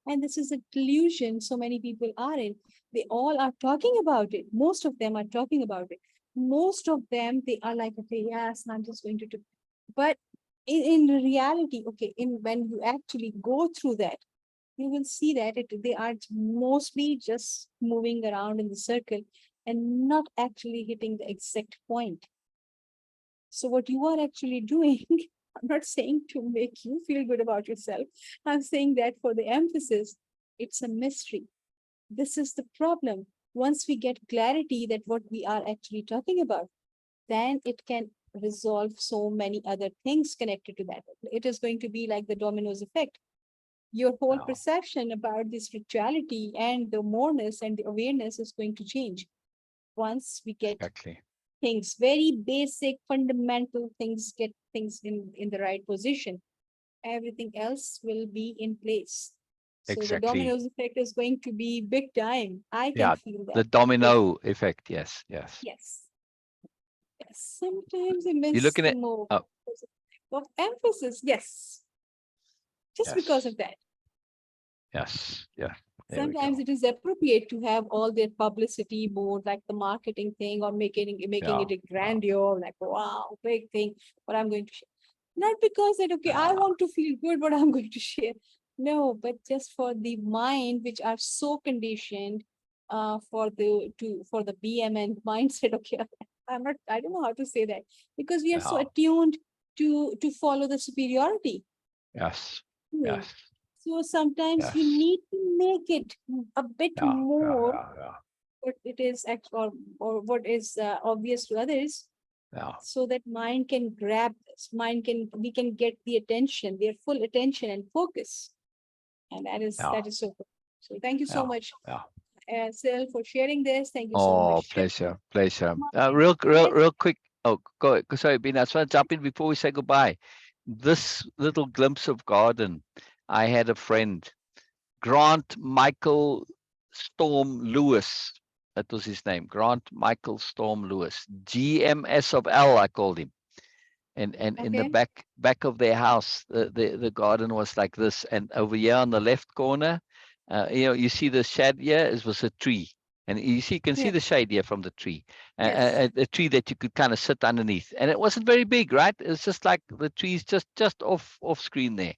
And this is a delusion so many people are in. They all are talking about it. Most of them are talking about it. Most of them, they are like, okay, yes, I'm just going to do. But in reality, okay, in when you actually go through that, you will see that they are mostly just moving around in the circle and not actually hitting the exact point. So what you are actually doing, I'm not saying to make you feel good about yourself. I'm saying that for the emphasis, it's a mystery. This is the problem. Once we get clarity that what we are actually talking about, then it can resolve so many other things connected to that. It is going to be like the dominoes effect. Your whole yeah, perception about the spirituality and the moreness and the awareness is going to change once we get exactly, things, very basic fundamental things, get things in the right position. Everything else will be in place. So the exactly. dominoes effect is going to be big time. I can Yeah, feel the that. Because domino effect. Yes, yes. yes, yes, sometimes I You're miss looking the at, more oh, of emphasis. Yes, just because yes, of that. yes, yeah. There we Sometimes go. it is appropriate to have all their publicity more like the marketing thing, or making Yeah, it a yeah, grandeur, like wow, big thing, what I'm going to share. Not because that, okay, I yeah, want to feel good what I'm going to share. No, but just for the mind, which are so conditioned for the BMN mindset. Okay, I don't know how to say that, because we are so yeah. attuned to follow the superiority. Yes, Hmm. yes. So sometimes you Yes. need to make it a bit Yeah, more yeah. what it is or what is obvious to others, Yeah. so that mind can grab this. We can get the attention, their full attention and focus. And Yeah. that is so cool. So thank you so Yeah. much, Yeah. Sil, for sharing this. Thank you so Oh, much. pleasure, pleasure. Yes. Real quick. Oh, go. Sorry, Bina. I just want to jump in before we say goodbye. This little glimpse of garden. I had a friend, Grant Michael Storm Lewis. That was his name. Grant Michael Storm Lewis. GMS of L, I called him. And in the Okay. back of their house, the garden was like this. And over here on the left corner, you see the shade here, it was a tree. And you can see Yeah. the shade here from the tree, Yes. a tree that you could kind of sit underneath. And it wasn't very big, right? It's just like the trees just off screen there.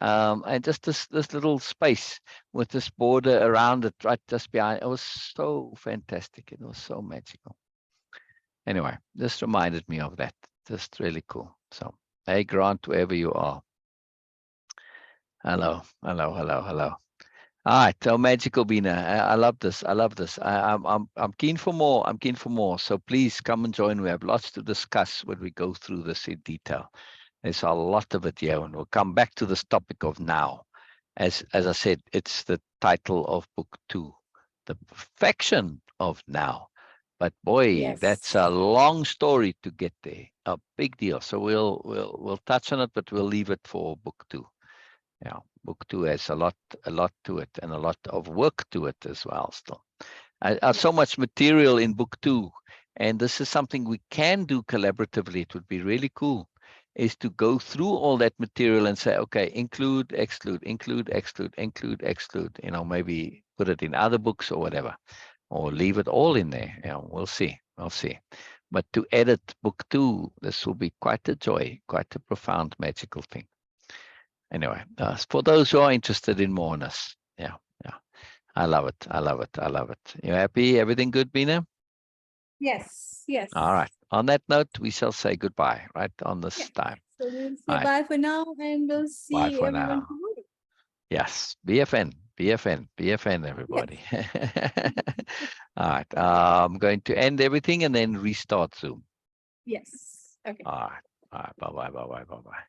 And just this little space with this border around it, right just behind. It was so fantastic. It was so magical. Anyway, this reminded me of that. Just really cool. So, hey, Grant, wherever you are. Hello. All right, so magical Bina. I love this. I love this. I'm keen for more. I'm keen for more. So please come and join. We have lots to discuss when we go through this in detail. There's a lot of it here, and we'll come back to this topic of now. As I said, it's the title of book 2, the perfection of now. But boy, that's Yes. a long story to get there. A big deal. So we'll touch on it, but we'll leave it for book 2. Yeah, book 2 has a lot to it and a lot of work to it as well. Still, so much material in book 2, and this is something we can do collaboratively. It would be really cool, is to go through all that material and say, okay, include, exclude, include, exclude, include, exclude. Maybe put it in other books or whatever, or leave it all in there. We'll see. We'll see. But to edit book 2, this will be quite a joy, quite a profound, magical thing. Anyway, for those who are interested in moreness, yeah. I love it. I love it. I love it. You happy? Everything good, Bina? Yes. Yes. All right. On that note, we shall say goodbye, right, on this Yes. time. So we'll All say right. bye for now, and we'll Bye see for everyone now. tomorrow. Yes. BFN, everybody. All right. I'm going to end everything and then restart Zoom. Yes. Okay. All right. Bye-bye.